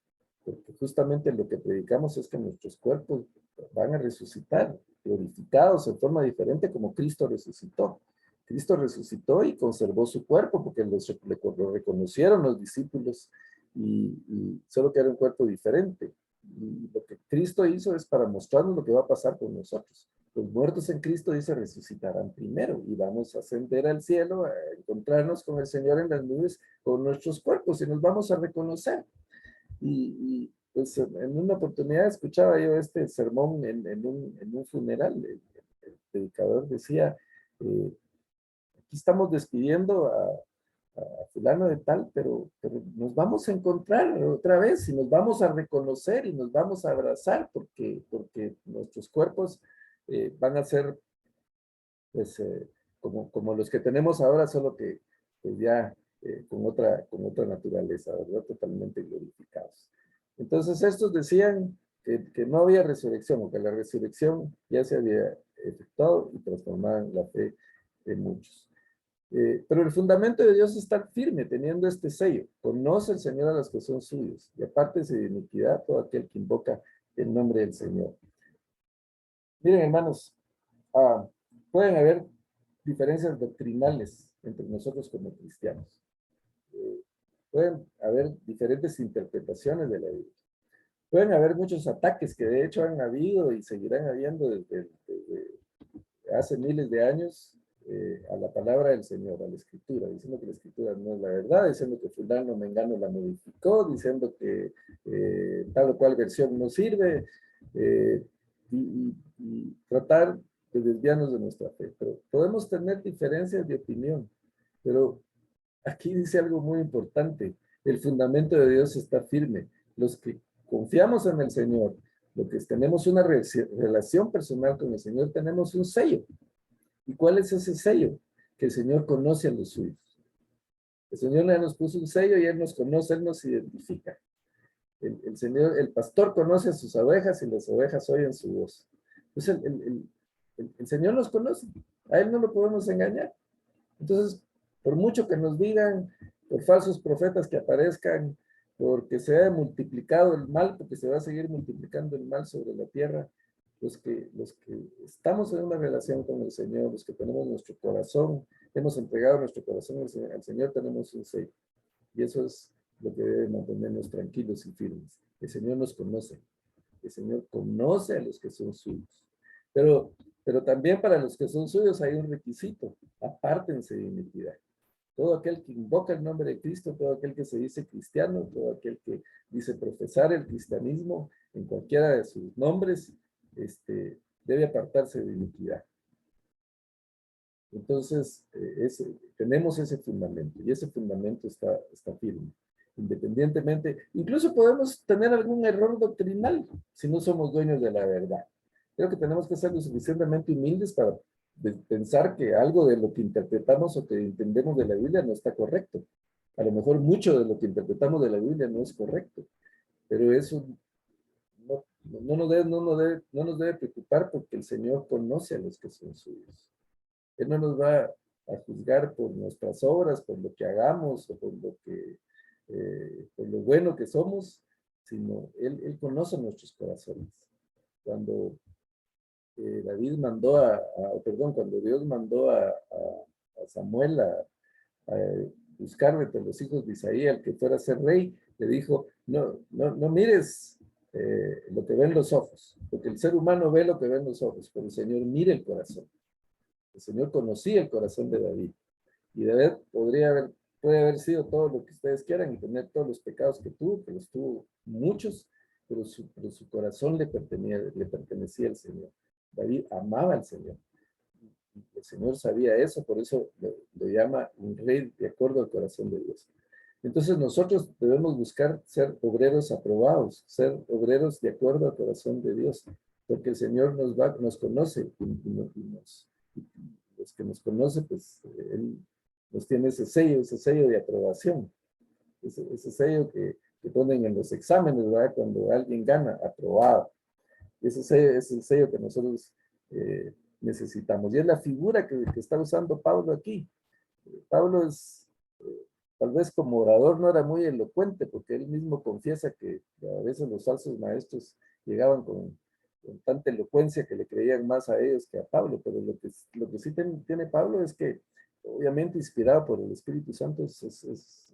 porque justamente lo que predicamos es que nuestros cuerpos van a resucitar, glorificados en forma diferente como Cristo resucitó. Cristo resucitó y conservó su cuerpo porque lo reconocieron los discípulos y solo que era un cuerpo diferente. Y lo que Cristo hizo es para mostrarnos lo que va a pasar con nosotros. los muertos en Cristo, dice, resucitarán primero y vamos a ascender al cielo, a encontrarnos con el Señor en las nubes con nuestros cuerpos y nos vamos a reconocer. Pues en una oportunidad escuchaba yo este sermón en un funeral. El predicador decía, aquí estamos despidiendo a fulano de tal, pero nos vamos a encontrar otra vez y nos vamos a reconocer y nos vamos a abrazar porque nuestros cuerpos van a ser pues como los que tenemos ahora, solo que pues ya con otra naturaleza, ¿verdad? Totalmente glorificados. Entonces estos decían que no había resurrección, o que la resurrección ya se había efectuado y transformaba la fe de muchos. Pero el fundamento de Dios está firme, teniendo este sello. Conoce el Señor a los que son suyos, y apártese de iniquidad todo aquel que invoca el nombre del Señor. Miren, hermanos, pueden haber diferencias doctrinales entre nosotros como cristianos. Pueden haber diferentes interpretaciones de la Biblia. Pueden haber muchos ataques que de hecho han habido y seguirán habiendo desde hace miles de años a la palabra del Señor, a la Escritura, diciendo que la Escritura no es la verdad, diciendo que fulano mengano la modificó, diciendo que tal o cual versión no sirve, y tratar de desviarnos de nuestra fe. Pero podemos tener diferencias de opinión, pero aquí dice algo muy importante: el fundamento de Dios está firme. Los que confiamos en el Señor, los que tenemos una relación personal con el Señor, tenemos un sello. ¿Y cuál es ese sello? Que el Señor conoce a los suyos. El Señor ya nos puso un sello y Él nos conoce, Él nos identifica. El Señor, el pastor conoce a sus ovejas y las ovejas oyen su voz. Entonces el Señor nos conoce, a Él no lo podemos engañar. Entonces, por mucho que nos digan, por falsos profetas que aparezcan, porque se haya multiplicado el mal, porque se va a seguir multiplicando el mal sobre la tierra, los que estamos en una relación con el Señor, los que tenemos nuestro corazón, hemos entregado nuestro corazón al Señor, tenemos un sello. Y eso es lo que debe mantenernos tranquilos y firmes. El Señor nos conoce. El Señor conoce a los que son suyos. Pero también para los que son suyos hay un requisito: apártense de iniquidad. Todo aquel que invoca el nombre de Cristo, todo aquel que se dice cristiano, todo aquel que dice profesar el cristianismo en cualquiera de sus nombres, debe apartarse de iniquidad. Entonces, tenemos ese fundamento, y ese fundamento está firme. Independientemente, incluso podemos tener algún error doctrinal si no somos dueños de la verdad. Creo que tenemos que ser lo suficientemente humildes para pensar que algo de lo que interpretamos o que entendemos de la Biblia no está correcto. A lo mejor mucho de lo que interpretamos de la Biblia no es correcto, pero eso no nos debe preocupar, porque el Señor conoce a los que son suyos. Él no nos va a juzgar por nuestras obras, por lo que hagamos o por lo bueno que somos, sino Él conoce nuestros corazones. Cuando cuando Dios mandó a Samuel a buscar entre los hijos de Isaí al que fuera a ser rey, le dijo: no mires lo que ven los ojos, porque el ser humano ve lo que ven los ojos, pero el Señor mira el corazón. El Señor conocía el corazón de David, y David puede haber sido todo lo que ustedes quieran y tener todos los pecados que tuvo, que los tuvo muchos, pero su corazón le pertenecía al Señor. David amaba al Señor. El Señor sabía eso, por eso lo llama un rey de acuerdo al corazón de Dios. Entonces nosotros debemos buscar ser obreros aprobados, ser obreros de acuerdo al corazón de Dios, porque el Señor nos conoce, y los que nos conoce, pues Él nos tiene ese sello de aprobación, ese sello que ponen en los exámenes, ¿verdad? Cuando alguien gana, aprobado. Ese sello es el sello que nosotros necesitamos. Y es la figura que está usando Pablo aquí. Pablo tal vez como orador no era muy elocuente, porque él mismo confiesa que a veces los falsos maestros llegaban con tanta elocuencia que le creían más a ellos que a Pablo. Pero lo que sí tiene Pablo es que, obviamente inspirado por el Espíritu Santo, es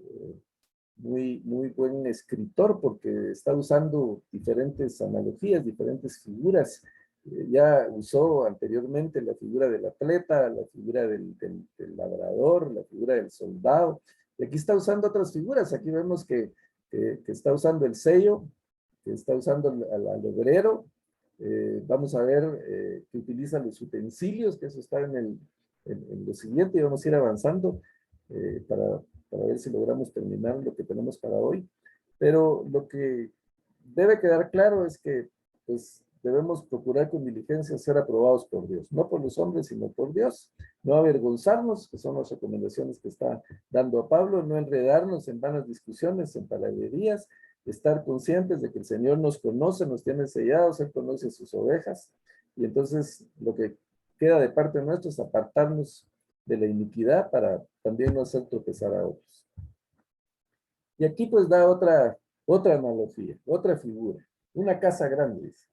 muy, muy buen escritor, porque está usando diferentes analogías, diferentes figuras Ya usó anteriormente la figura del atleta, la figura del labrador, la figura del soldado. Y aquí está usando otras figuras. Aquí vemos que está usando el sello, que está usando al obrero. Vamos a ver que utiliza los utensilios, que eso está en lo siguiente, y vamos a ir avanzando para ver si logramos terminar lo que tenemos para hoy. Pero lo que debe quedar claro es que pues, debemos procurar con diligencia ser aprobados por Dios, no por los hombres, sino por Dios. No avergonzarnos, que son las recomendaciones que está dando a Pablo, no enredarnos en vanas discusiones, en palabrerías, estar conscientes de que el Señor nos conoce, nos tiene sellados, Él conoce a sus ovejas, y entonces lo que queda de parte nuestra es apartarnos de la iniquidad para también no hacer tropezar a otros. Y aquí pues da otra analogía, otra figura, una casa grande, dice.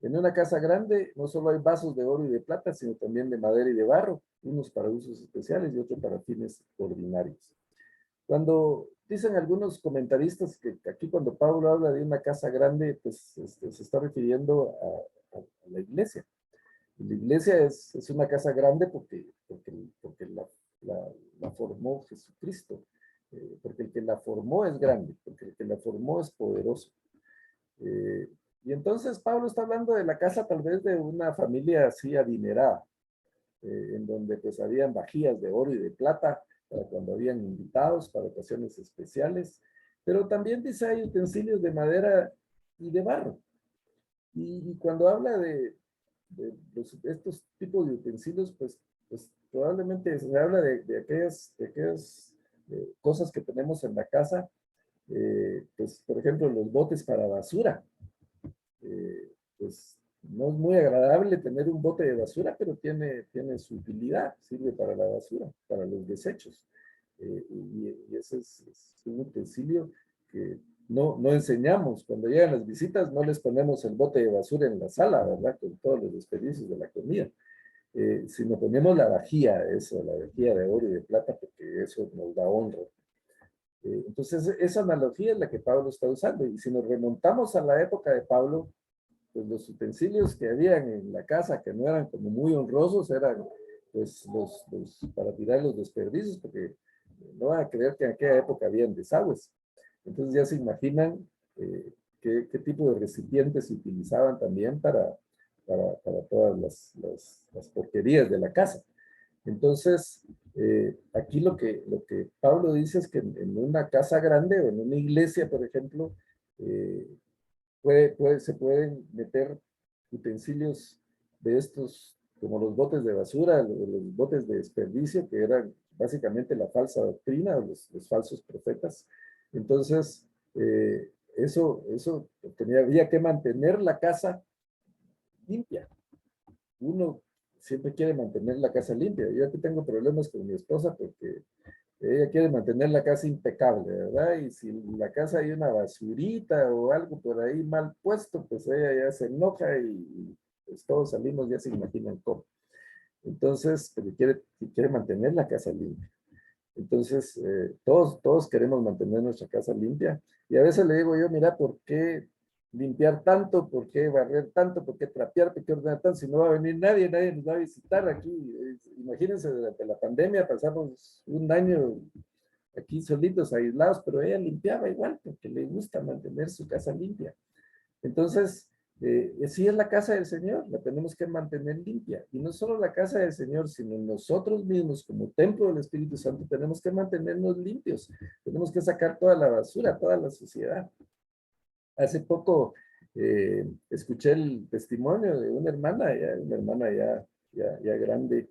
En una casa grande no solo hay vasos de oro y de plata, sino también de madera y de barro, unos para usos especiales y otros para fines ordinarios. Cuando dicen algunos comentaristas que aquí cuando Pablo habla de una casa grande, pues se está refiriendo a la iglesia. La iglesia es una casa grande porque la formó Jesucristo, porque el que la formó es grande, porque el que la formó es poderoso. Y entonces Pablo está hablando de la casa tal vez de una familia así adinerada, en donde pues habían vajillas de oro y de plata para cuando habían invitados, para ocasiones especiales, pero también dice hay utensilios de madera y de barro. Y cuando habla de estos tipos de utensilios, pues probablemente se habla de aquellas cosas que tenemos en la casa, pues por ejemplo los botes para basura. Pues no es muy agradable tener un bote de basura, pero tiene su utilidad, sirve para la basura, para los desechos. Y ese es un utensilio que no enseñamos. Cuando llegan las visitas, no les ponemos el bote de basura en la sala, ¿verdad? Con todos los desperdicios de la comida. Sino ponemos la vajilla de oro y de plata, porque eso nos da honra. Entonces, esa analogía es la que Pablo está usando. Y si nos remontamos a la época de Pablo, pues los utensilios que habían en la casa, que no eran como muy honrosos, eran pues para tirar los desperdicios, porque no van a creer que en aquella época habían desagües. Entonces ya se imaginan qué tipo de recipientes se utilizaban también para todas las porquerías de la casa. Entonces, aquí lo que Pablo dice es que en una casa grande o en una iglesia, por ejemplo, se pueden meter utensilios de estos, como los botes de basura, los botes de desperdicio, que eran básicamente la falsa doctrina, los falsos profetas. Entonces, eso había que mantener la casa limpia. Uno siempre quiere mantener la casa limpia. Yo aquí tengo problemas con mi esposa porque ella quiere mantener la casa impecable, ¿verdad? Y si en la casa hay una basurita o algo por ahí mal puesto, pues ella ya se enoja y pues todos salimos, ya se imaginan cómo. Entonces, pero quiere mantener la casa limpia. Entonces, todos queremos mantener nuestra casa limpia. Y a veces le digo yo, mira, ¿por qué limpiar tanto? ¿Por qué barrer tanto? ¿Por qué trapear? ¿Por qué ordenar tanto? Si no va a venir nadie nos va a visitar aquí. Imagínense, durante la pandemia pasamos un año aquí solitos, aislados, pero ella limpiaba igual porque le gusta mantener su casa limpia. Entonces, sí es la casa del Señor, la tenemos que mantener limpia. Y no solo la casa del Señor, sino nosotros mismos como templo del Espíritu Santo tenemos que mantenernos limpios. Tenemos que sacar toda la basura, toda la suciedad. Hace poco escuché el testimonio de una hermana ya grande,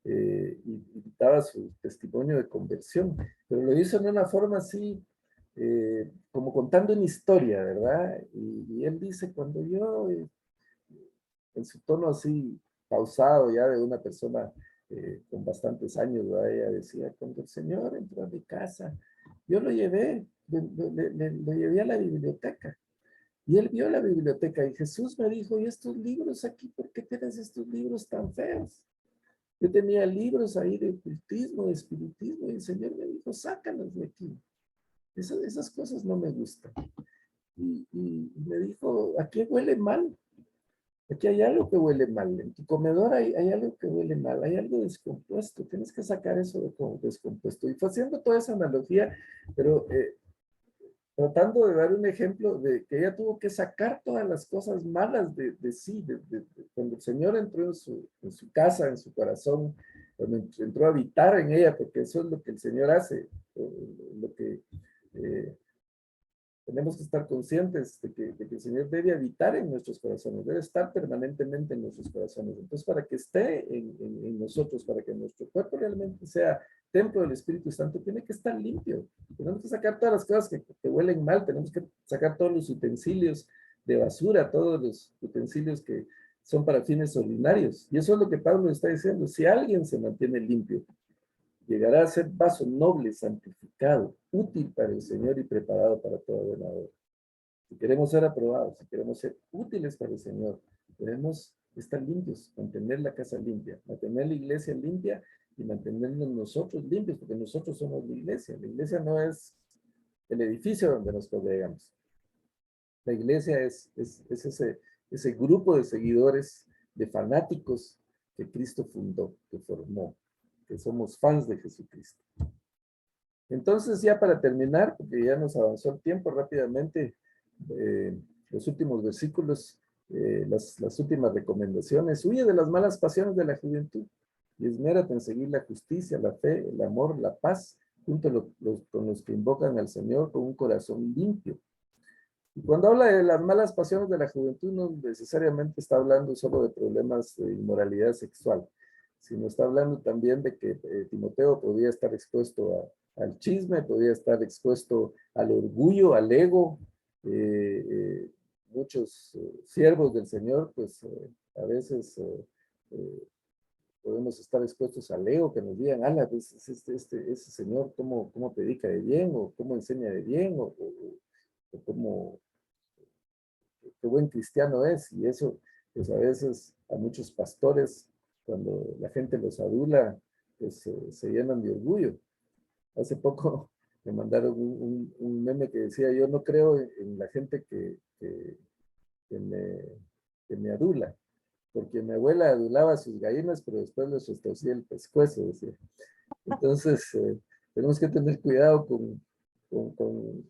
y daba su testimonio de conversión, pero lo hizo en una forma así, como contando una historia, ¿verdad? Y él dice, cuando yo, en su tono así pausado ya de una persona con bastantes años, ¿verdad? Ella decía, cuando el Señor entró a mi casa, yo lo llevé, lo llevé a la biblioteca. Y él vio la biblioteca y Jesús me dijo, ¿y estos libros aquí? ¿Por qué tienes estos libros tan feos? Yo tenía libros ahí de ocultismo, de espiritismo, y el Señor me dijo, sácalos de aquí. Esas cosas no me gustan. Y me dijo, ¿a qué huele mal? aquí hay algo que huele mal, en tu comedor hay algo que huele mal, hay algo descompuesto, tienes que sacar eso de como descompuesto. Y fue haciendo toda esa analogía, pero tratando de dar un ejemplo de que ella tuvo que sacar todas las cosas malas de sí, cuando el Señor entró en su casa, en su corazón, cuando entró a habitar en ella, porque eso es lo que el Señor hace, lo que tenemos que estar conscientes de que el Señor debe habitar en nuestros corazones, debe estar permanentemente en nuestros corazones. Entonces, para que esté en nosotros, para que nuestro cuerpo realmente sea templo del Espíritu Santo, tiene que estar limpio. Tenemos que sacar todas las cosas que huelen mal, tenemos que sacar todos los utensilios de basura, todos los utensilios que son para fines ordinarios. Y eso es lo que Pablo está diciendo. Si alguien se mantiene limpio, llegará a ser vaso noble, santificado, útil para el Señor y preparado para toda buena obra. Si queremos ser aprobados, si queremos ser útiles para el Señor, debemos estar limpios, mantener la casa limpia, mantener la iglesia limpia y mantenernos nosotros limpios, porque nosotros somos la iglesia. La iglesia no es el edificio donde nos congregamos. La iglesia es ese grupo de seguidores, de fanáticos que Cristo fundó, que formó, que somos fans de Jesucristo. Entonces, ya para terminar, porque ya nos avanzó el tiempo rápidamente, los últimos versículos, las últimas recomendaciones: huye de las malas pasiones de la juventud y esmérate en seguir la justicia, la fe, el amor, la paz, junto con los que invocan al Señor con un corazón limpio. Y cuando habla de las malas pasiones de la juventud, no necesariamente está hablando solo de problemas de inmoralidad sexual, sino está hablando también de que Timoteo podía estar expuesto al chisme, podía estar expuesto al orgullo, al ego. Muchos siervos del Señor, pues a veces podemos estar expuestos al ego, que nos digan, ala, pues, ese señor, ¿cómo predica de bien? O ¿cómo enseña de bien? O cómo, qué buen cristiano es. Y eso, pues a veces a muchos pastores, cuando la gente los adula, pues se llenan de orgullo. Hace poco me mandaron un meme que decía: yo no creo en la gente que me adula, porque mi abuela adulaba a sus gallinas, pero después les retorcía el pescuezo, decía. Entonces, tenemos que tener cuidado con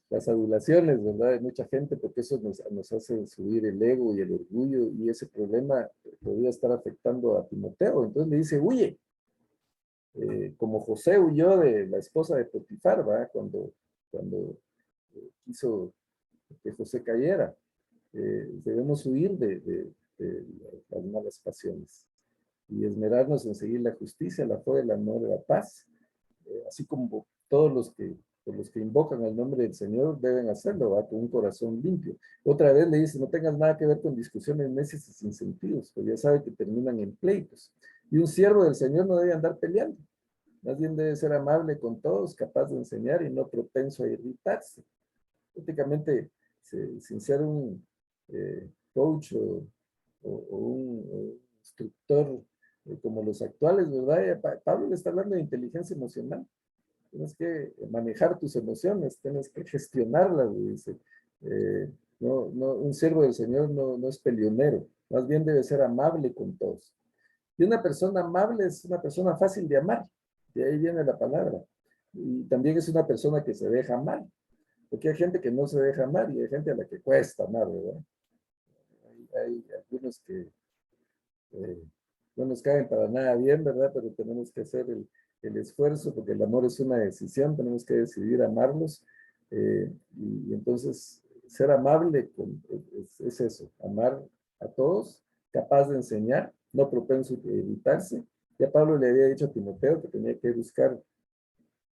las adulaciones, ¿verdad? De mucha gente, porque eso nos hace subir el ego y el orgullo, y ese problema podría estar afectando a Timoteo. Entonces le dice: huye, como José huyó de la esposa de Potifar, ¿verdad? Cuando quiso que José cayera. Debemos huir de las malas pasiones y esmerarnos en seguir la justicia, la fe, el amor, la paz, así como todos los que invocan el nombre del Señor deben hacerlo, ¿va? Con un corazón limpio. Otra vez le dice: no tengas nada que ver con discusiones necias y sin sentidos, pues ya sabe que terminan en pleitos. Y un siervo del Señor no debe andar peleando, más bien debe ser amable con todos, capaz de enseñar y no propenso a irritarse. Prácticamente, sin ser un coach o un instructor como los actuales, ¿verdad? Pablo le está hablando de inteligencia emocional. Tienes que manejar tus emociones, tienes que gestionarlas, dice. Un siervo del Señor no es peleonero, más bien debe ser amable con todos. Y una persona amable es una persona fácil de amar, de ahí viene la palabra. Y también es una persona que se deja amar, porque hay gente que no se deja amar y hay gente a la que cuesta amar, ¿verdad? Hay algunos que no nos caen para nada bien, ¿verdad? Pero tenemos que hacer el esfuerzo, porque el amor es una decisión, tenemos que decidir amarlos. Y entonces, ser amable es eso, amar a todos, capaz de enseñar, no propenso a evitarse. Ya Pablo le había dicho a Timoteo que tenía que buscar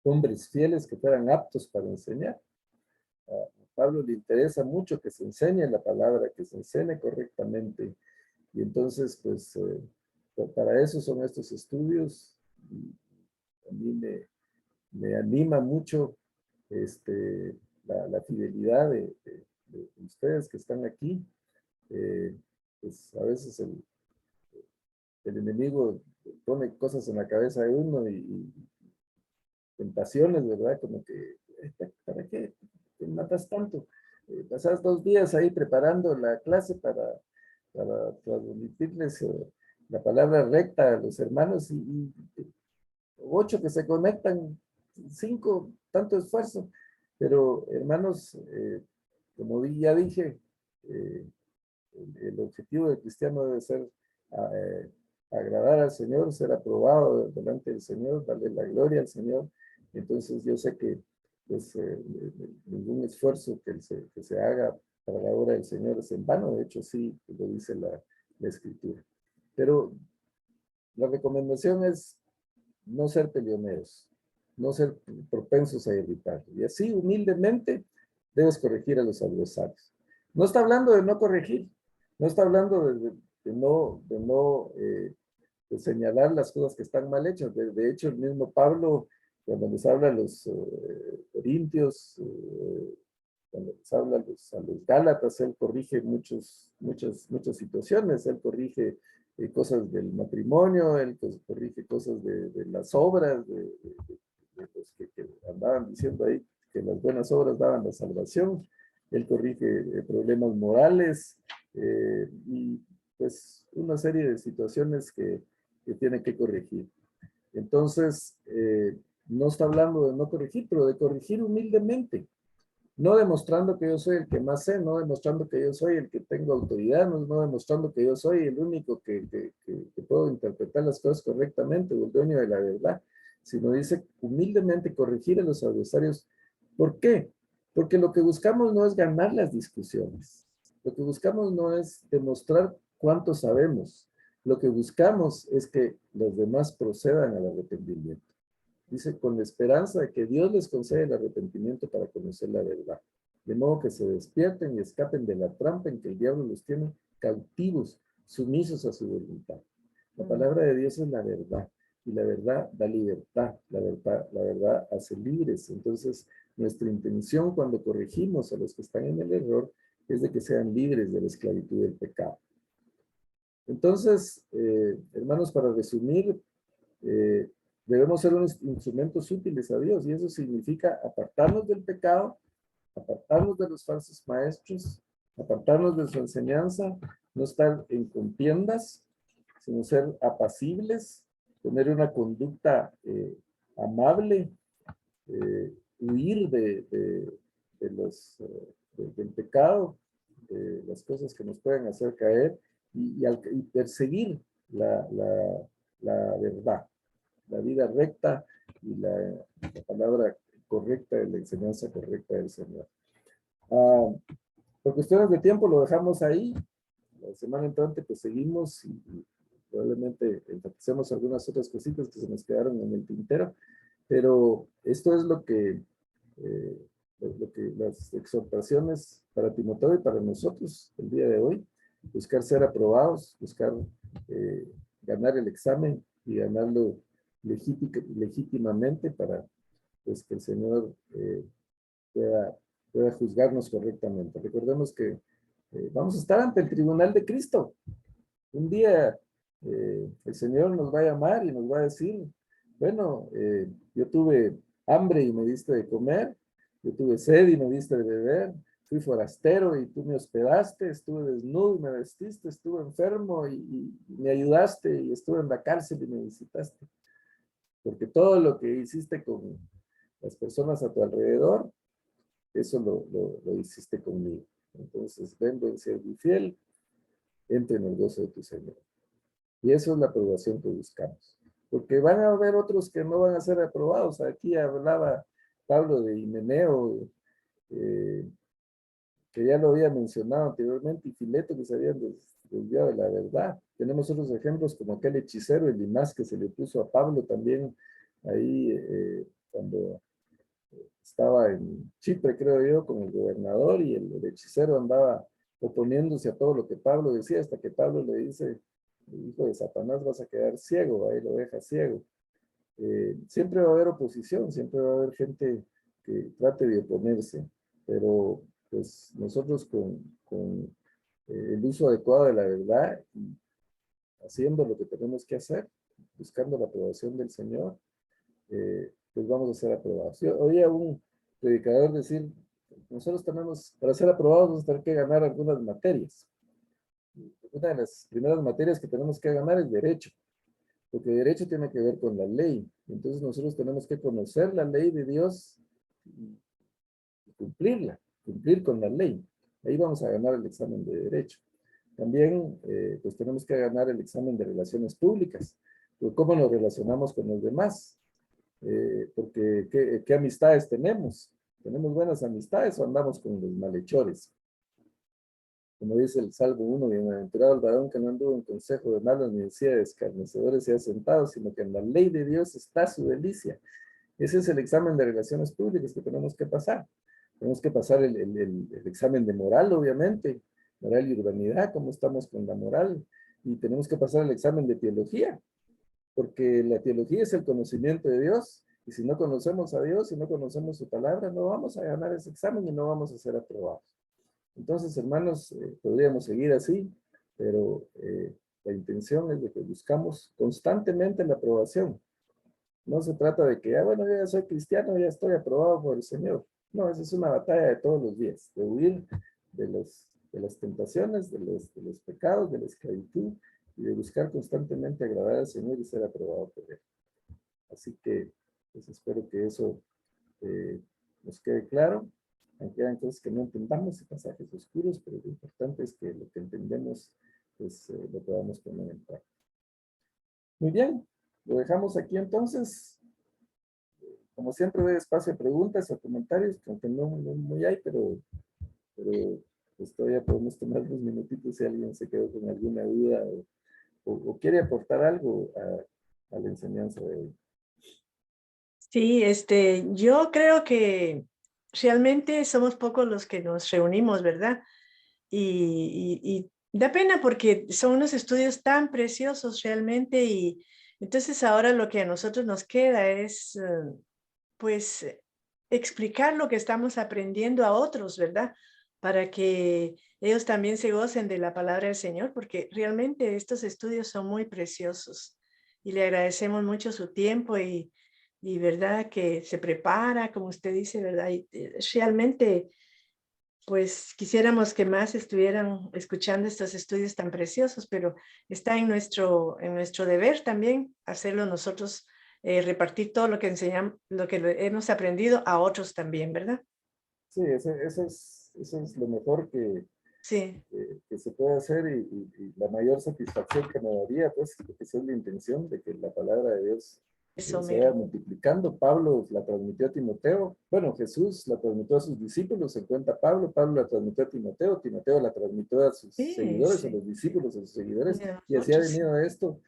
hombres fieles que fueran aptos para enseñar. A Pablo le interesa mucho que se enseñe la palabra, que se enseñe correctamente. Y entonces, pues, para eso son estos estudios. Y a mí me anima mucho la fidelidad de ustedes que están aquí. Pues a veces el enemigo pone cosas en la cabeza de uno y tentaciones, ¿verdad? Como que, ¿para qué te matas tanto? Pasas 2 días ahí preparando la clase para para transmitirles la palabra recta a los hermanos y 8 que se conectan, 5, tanto esfuerzo. Pero hermanos, como ya dije, el objetivo del cristiano debe ser agradar al Señor, ser aprobado delante del Señor, darle la gloria al Señor. Entonces yo sé que pues, ningún esfuerzo que se haga para la obra del Señor es en vano. De hecho, sí, lo dice la Escritura. Pero la recomendación es no ser peleoneros, no ser propensos a irritar. Y así, humildemente, debes corregir a los adversarios. No está hablando de no corregir, no está hablando de señalar las cosas que están mal hechas. De hecho, el mismo Pablo, cuando les habla a los corintios, cuando les habla a los gálatas, él corrige muchas situaciones. Él corrige cosas del matrimonio, él corrige cosas de las obras, de los que andaban diciendo ahí que las buenas obras daban la salvación. Él corrige problemas morales y pues una serie de situaciones que tiene que corregir. Entonces, no está hablando de no corregir, pero de corregir humildemente. No demostrando que yo soy el que más sé, no demostrando que yo soy el que tengo autoridad, no demostrando que yo soy el único que puedo interpretar las cosas correctamente o el dueño de la verdad, sino dice humildemente corregir a los adversarios. ¿Por qué? Porque lo que buscamos no es ganar las discusiones. Lo que buscamos no es demostrar cuánto sabemos. Lo que buscamos es que los demás procedan al arrepentimiento. Dice, con la esperanza de que Dios les concede el arrepentimiento para conocer la verdad. De modo que se despierten y escapen de la trampa en que el diablo los tiene cautivos, sumisos a su voluntad. La palabra de Dios es la verdad. Y la verdad da libertad. La verdad hace libres. Entonces, nuestra intención cuando corregimos a los que están en el error es de que sean libres de la esclavitud del pecado. Entonces, hermanos, para resumir, debemos ser unos instrumentos útiles a Dios y eso significa apartarnos del pecado, apartarnos de los falsos maestros, apartarnos de su enseñanza, no estar en contiendas, sino ser apacibles, tener una conducta amable, huir del pecado, de las cosas que nos pueden hacer caer y perseguir la verdad, la vida recta y la palabra correcta, la enseñanza correcta del Señor. Por cuestiones de tiempo lo dejamos ahí. La semana entrante pues seguimos y probablemente enfaticemos algunas otras cositas que se nos quedaron en el tintero, pero esto es lo que las exhortaciones para Timoteo y para nosotros el día de hoy, buscar ser aprobados, buscar ganar el examen y ganarlo legítimamente para pues, que el Señor pueda juzgarnos correctamente. Recordemos que vamos a estar ante el tribunal de Cristo. Un día el Señor nos va a llamar y nos va a decir, bueno, yo tuve hambre y me diste de comer, yo tuve sed y me diste de beber, fui forastero y tú me hospedaste, estuve desnudo y me vestiste, estuve enfermo y me ayudaste y estuve en la cárcel y me visitaste. Porque todo lo que hiciste con las personas a tu alrededor, eso lo hiciste conmigo. Entonces, ven, buen siervo y fiel, entra en el gozo de tu Señor. Y eso es la aprobación que buscamos. Porque van a haber otros que no van a ser aprobados. Aquí hablaba Pablo de Himeneo, que ya lo había mencionado anteriormente, y Fileto, que se habían desviado de la verdad. Tenemos otros ejemplos como aquel hechicero, Elimas, que se le puso a Pablo también ahí cuando estaba en Chipre, creo yo, con el gobernador, y el hechicero andaba oponiéndose a todo lo que Pablo decía, hasta que Pablo le dice, hijo de Satanás, vas a quedar ciego, ahí lo deja ciego. Siempre va a haber oposición, siempre va a haber gente que trate de oponerse, pero pues nosotros con el uso adecuado de la verdad y haciendo lo que tenemos que hacer, buscando la aprobación del Señor, pues vamos a ser aprobados. Yo oía un predicador decir, nosotros tenemos, para ser aprobados, vamos a tener que ganar algunas materias. una de las primeras materias que tenemos que ganar es derecho, porque derecho tiene que ver con la ley. Entonces nosotros tenemos que conocer la ley de Dios y cumplirla, cumplir con la ley. Ahí vamos a ganar el examen de derecho. También pues tenemos que ganar el examen de relaciones públicas. Pues, ¿cómo nos relacionamos con los demás? Porque ¿qué amistades tenemos? ¿Tenemos buenas amistades o andamos con los malhechores? Como dice el Salmo 1, bienaventurado el varón que no anduvo en consejo de malos ni decía de escarnecedores y asentados, sino que en la ley de Dios está su delicia. Ese es el examen de relaciones públicas que tenemos que pasar. Tenemos que pasar el examen de moral, obviamente, moral y urbanidad, cómo estamos con la moral, y tenemos que pasar el examen de teología, porque la teología es el conocimiento de Dios, y si no conocemos a Dios, si no conocemos su palabra, no vamos a ganar ese examen y no vamos a ser aprobados. Entonces, hermanos, podríamos seguir así, pero la intención es de que buscamos constantemente la aprobación. No se trata de que, bueno, yo ya soy cristiano, ya estoy aprobado por el Señor. No, esa es una batalla de todos los días, de huir de las tentaciones, de los pecados, de la esclavitud, y de buscar constantemente agradar al Señor y ser aprobado por Él. Así que, pues espero que eso nos quede claro. Aunque hayan cosas que no entendamos y pasajes oscuros, pero lo importante es que lo que entendemos, pues lo podamos poner en práctica. Muy bien, lo dejamos aquí entonces. Como siempre, doy espacio a preguntas o comentarios, aunque no muy hay, pero pues todavía podemos tomar unos minutitos si alguien se quedó con alguna duda o quiere aportar algo a la enseñanza de hoy. Sí, yo creo que realmente somos pocos los que nos reunimos, ¿verdad? Y da pena porque son unos estudios tan preciosos realmente y entonces ahora lo que a nosotros nos queda es, pues, explicar lo que estamos aprendiendo a otros, ¿verdad? Para que ellos también se gocen de la palabra del Señor, porque realmente estos estudios son muy preciosos y le agradecemos mucho su tiempo y verdad que se prepara, como usted dice, ¿verdad? Y realmente, pues quisiéramos que más estuvieran escuchando estos estudios tan preciosos, pero está en nuestro deber también hacerlo nosotros, repartir todo lo que enseñamos, lo que hemos aprendido a otros también, ¿verdad? Sí, eso es lo mejor Sí, que se puede hacer y la mayor satisfacción que me daría, pues, que esa es la intención de que la palabra de Dios eso se vaya mero. multiplicando. Pablo la transmitió a Timoteo, bueno, Jesús la transmitió a sus discípulos, se cuenta Pablo, Pablo la transmitió a Timoteo, Timoteo la transmitió a sus Sí, seguidores, a sí. los discípulos, a sus seguidores, Y a y así ha nosotros, sí. venido esto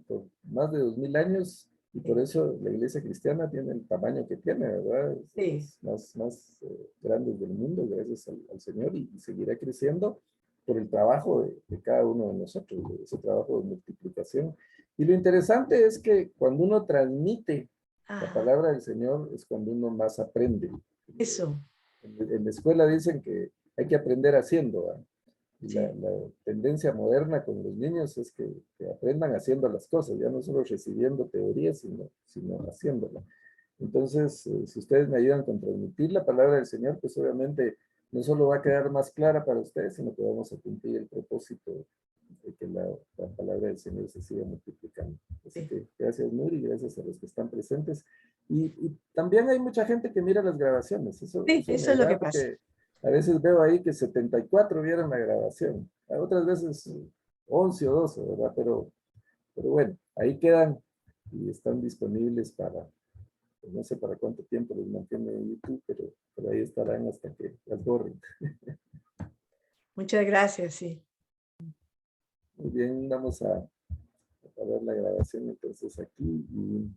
por más de 2000 años, y por eso la iglesia cristiana tiene el tamaño que tiene, ¿verdad? Sí, Es más grandes del mundo, gracias al Señor, y seguirá creciendo por el trabajo de cada uno de nosotros, de ese trabajo de multiplicación. Y lo interesante es que cuando uno transmite la ajá, palabra del Señor es cuando uno más aprende. eso, En la escuela dicen que hay que aprender haciendo, ¿verdad? Y sí, la tendencia moderna con los niños es que aprendan haciendo las cosas, ya no solo recibiendo teorías, sino haciéndolas. Entonces, si ustedes me ayudan con transmitir la palabra del Señor, pues obviamente no solo va a quedar más clara para ustedes, sino que vamos a cumplir el propósito de que la palabra del Señor se siga multiplicando. Así sí. que gracias, Nuri, gracias a los que están presentes. Y también hay mucha gente que mira las grabaciones. Sí, Eso me eso es lo que agrada pasa. porque a veces veo ahí que 74 vieron la grabación. A otras veces 11 o 12, ¿verdad? Pero bueno, ahí quedan y están disponibles para, pues no sé para cuánto tiempo los mantiene en YouTube, pero ahí estarán hasta que las borren. Muchas gracias, sí. Muy bien, vamos a ver la grabación entonces aquí y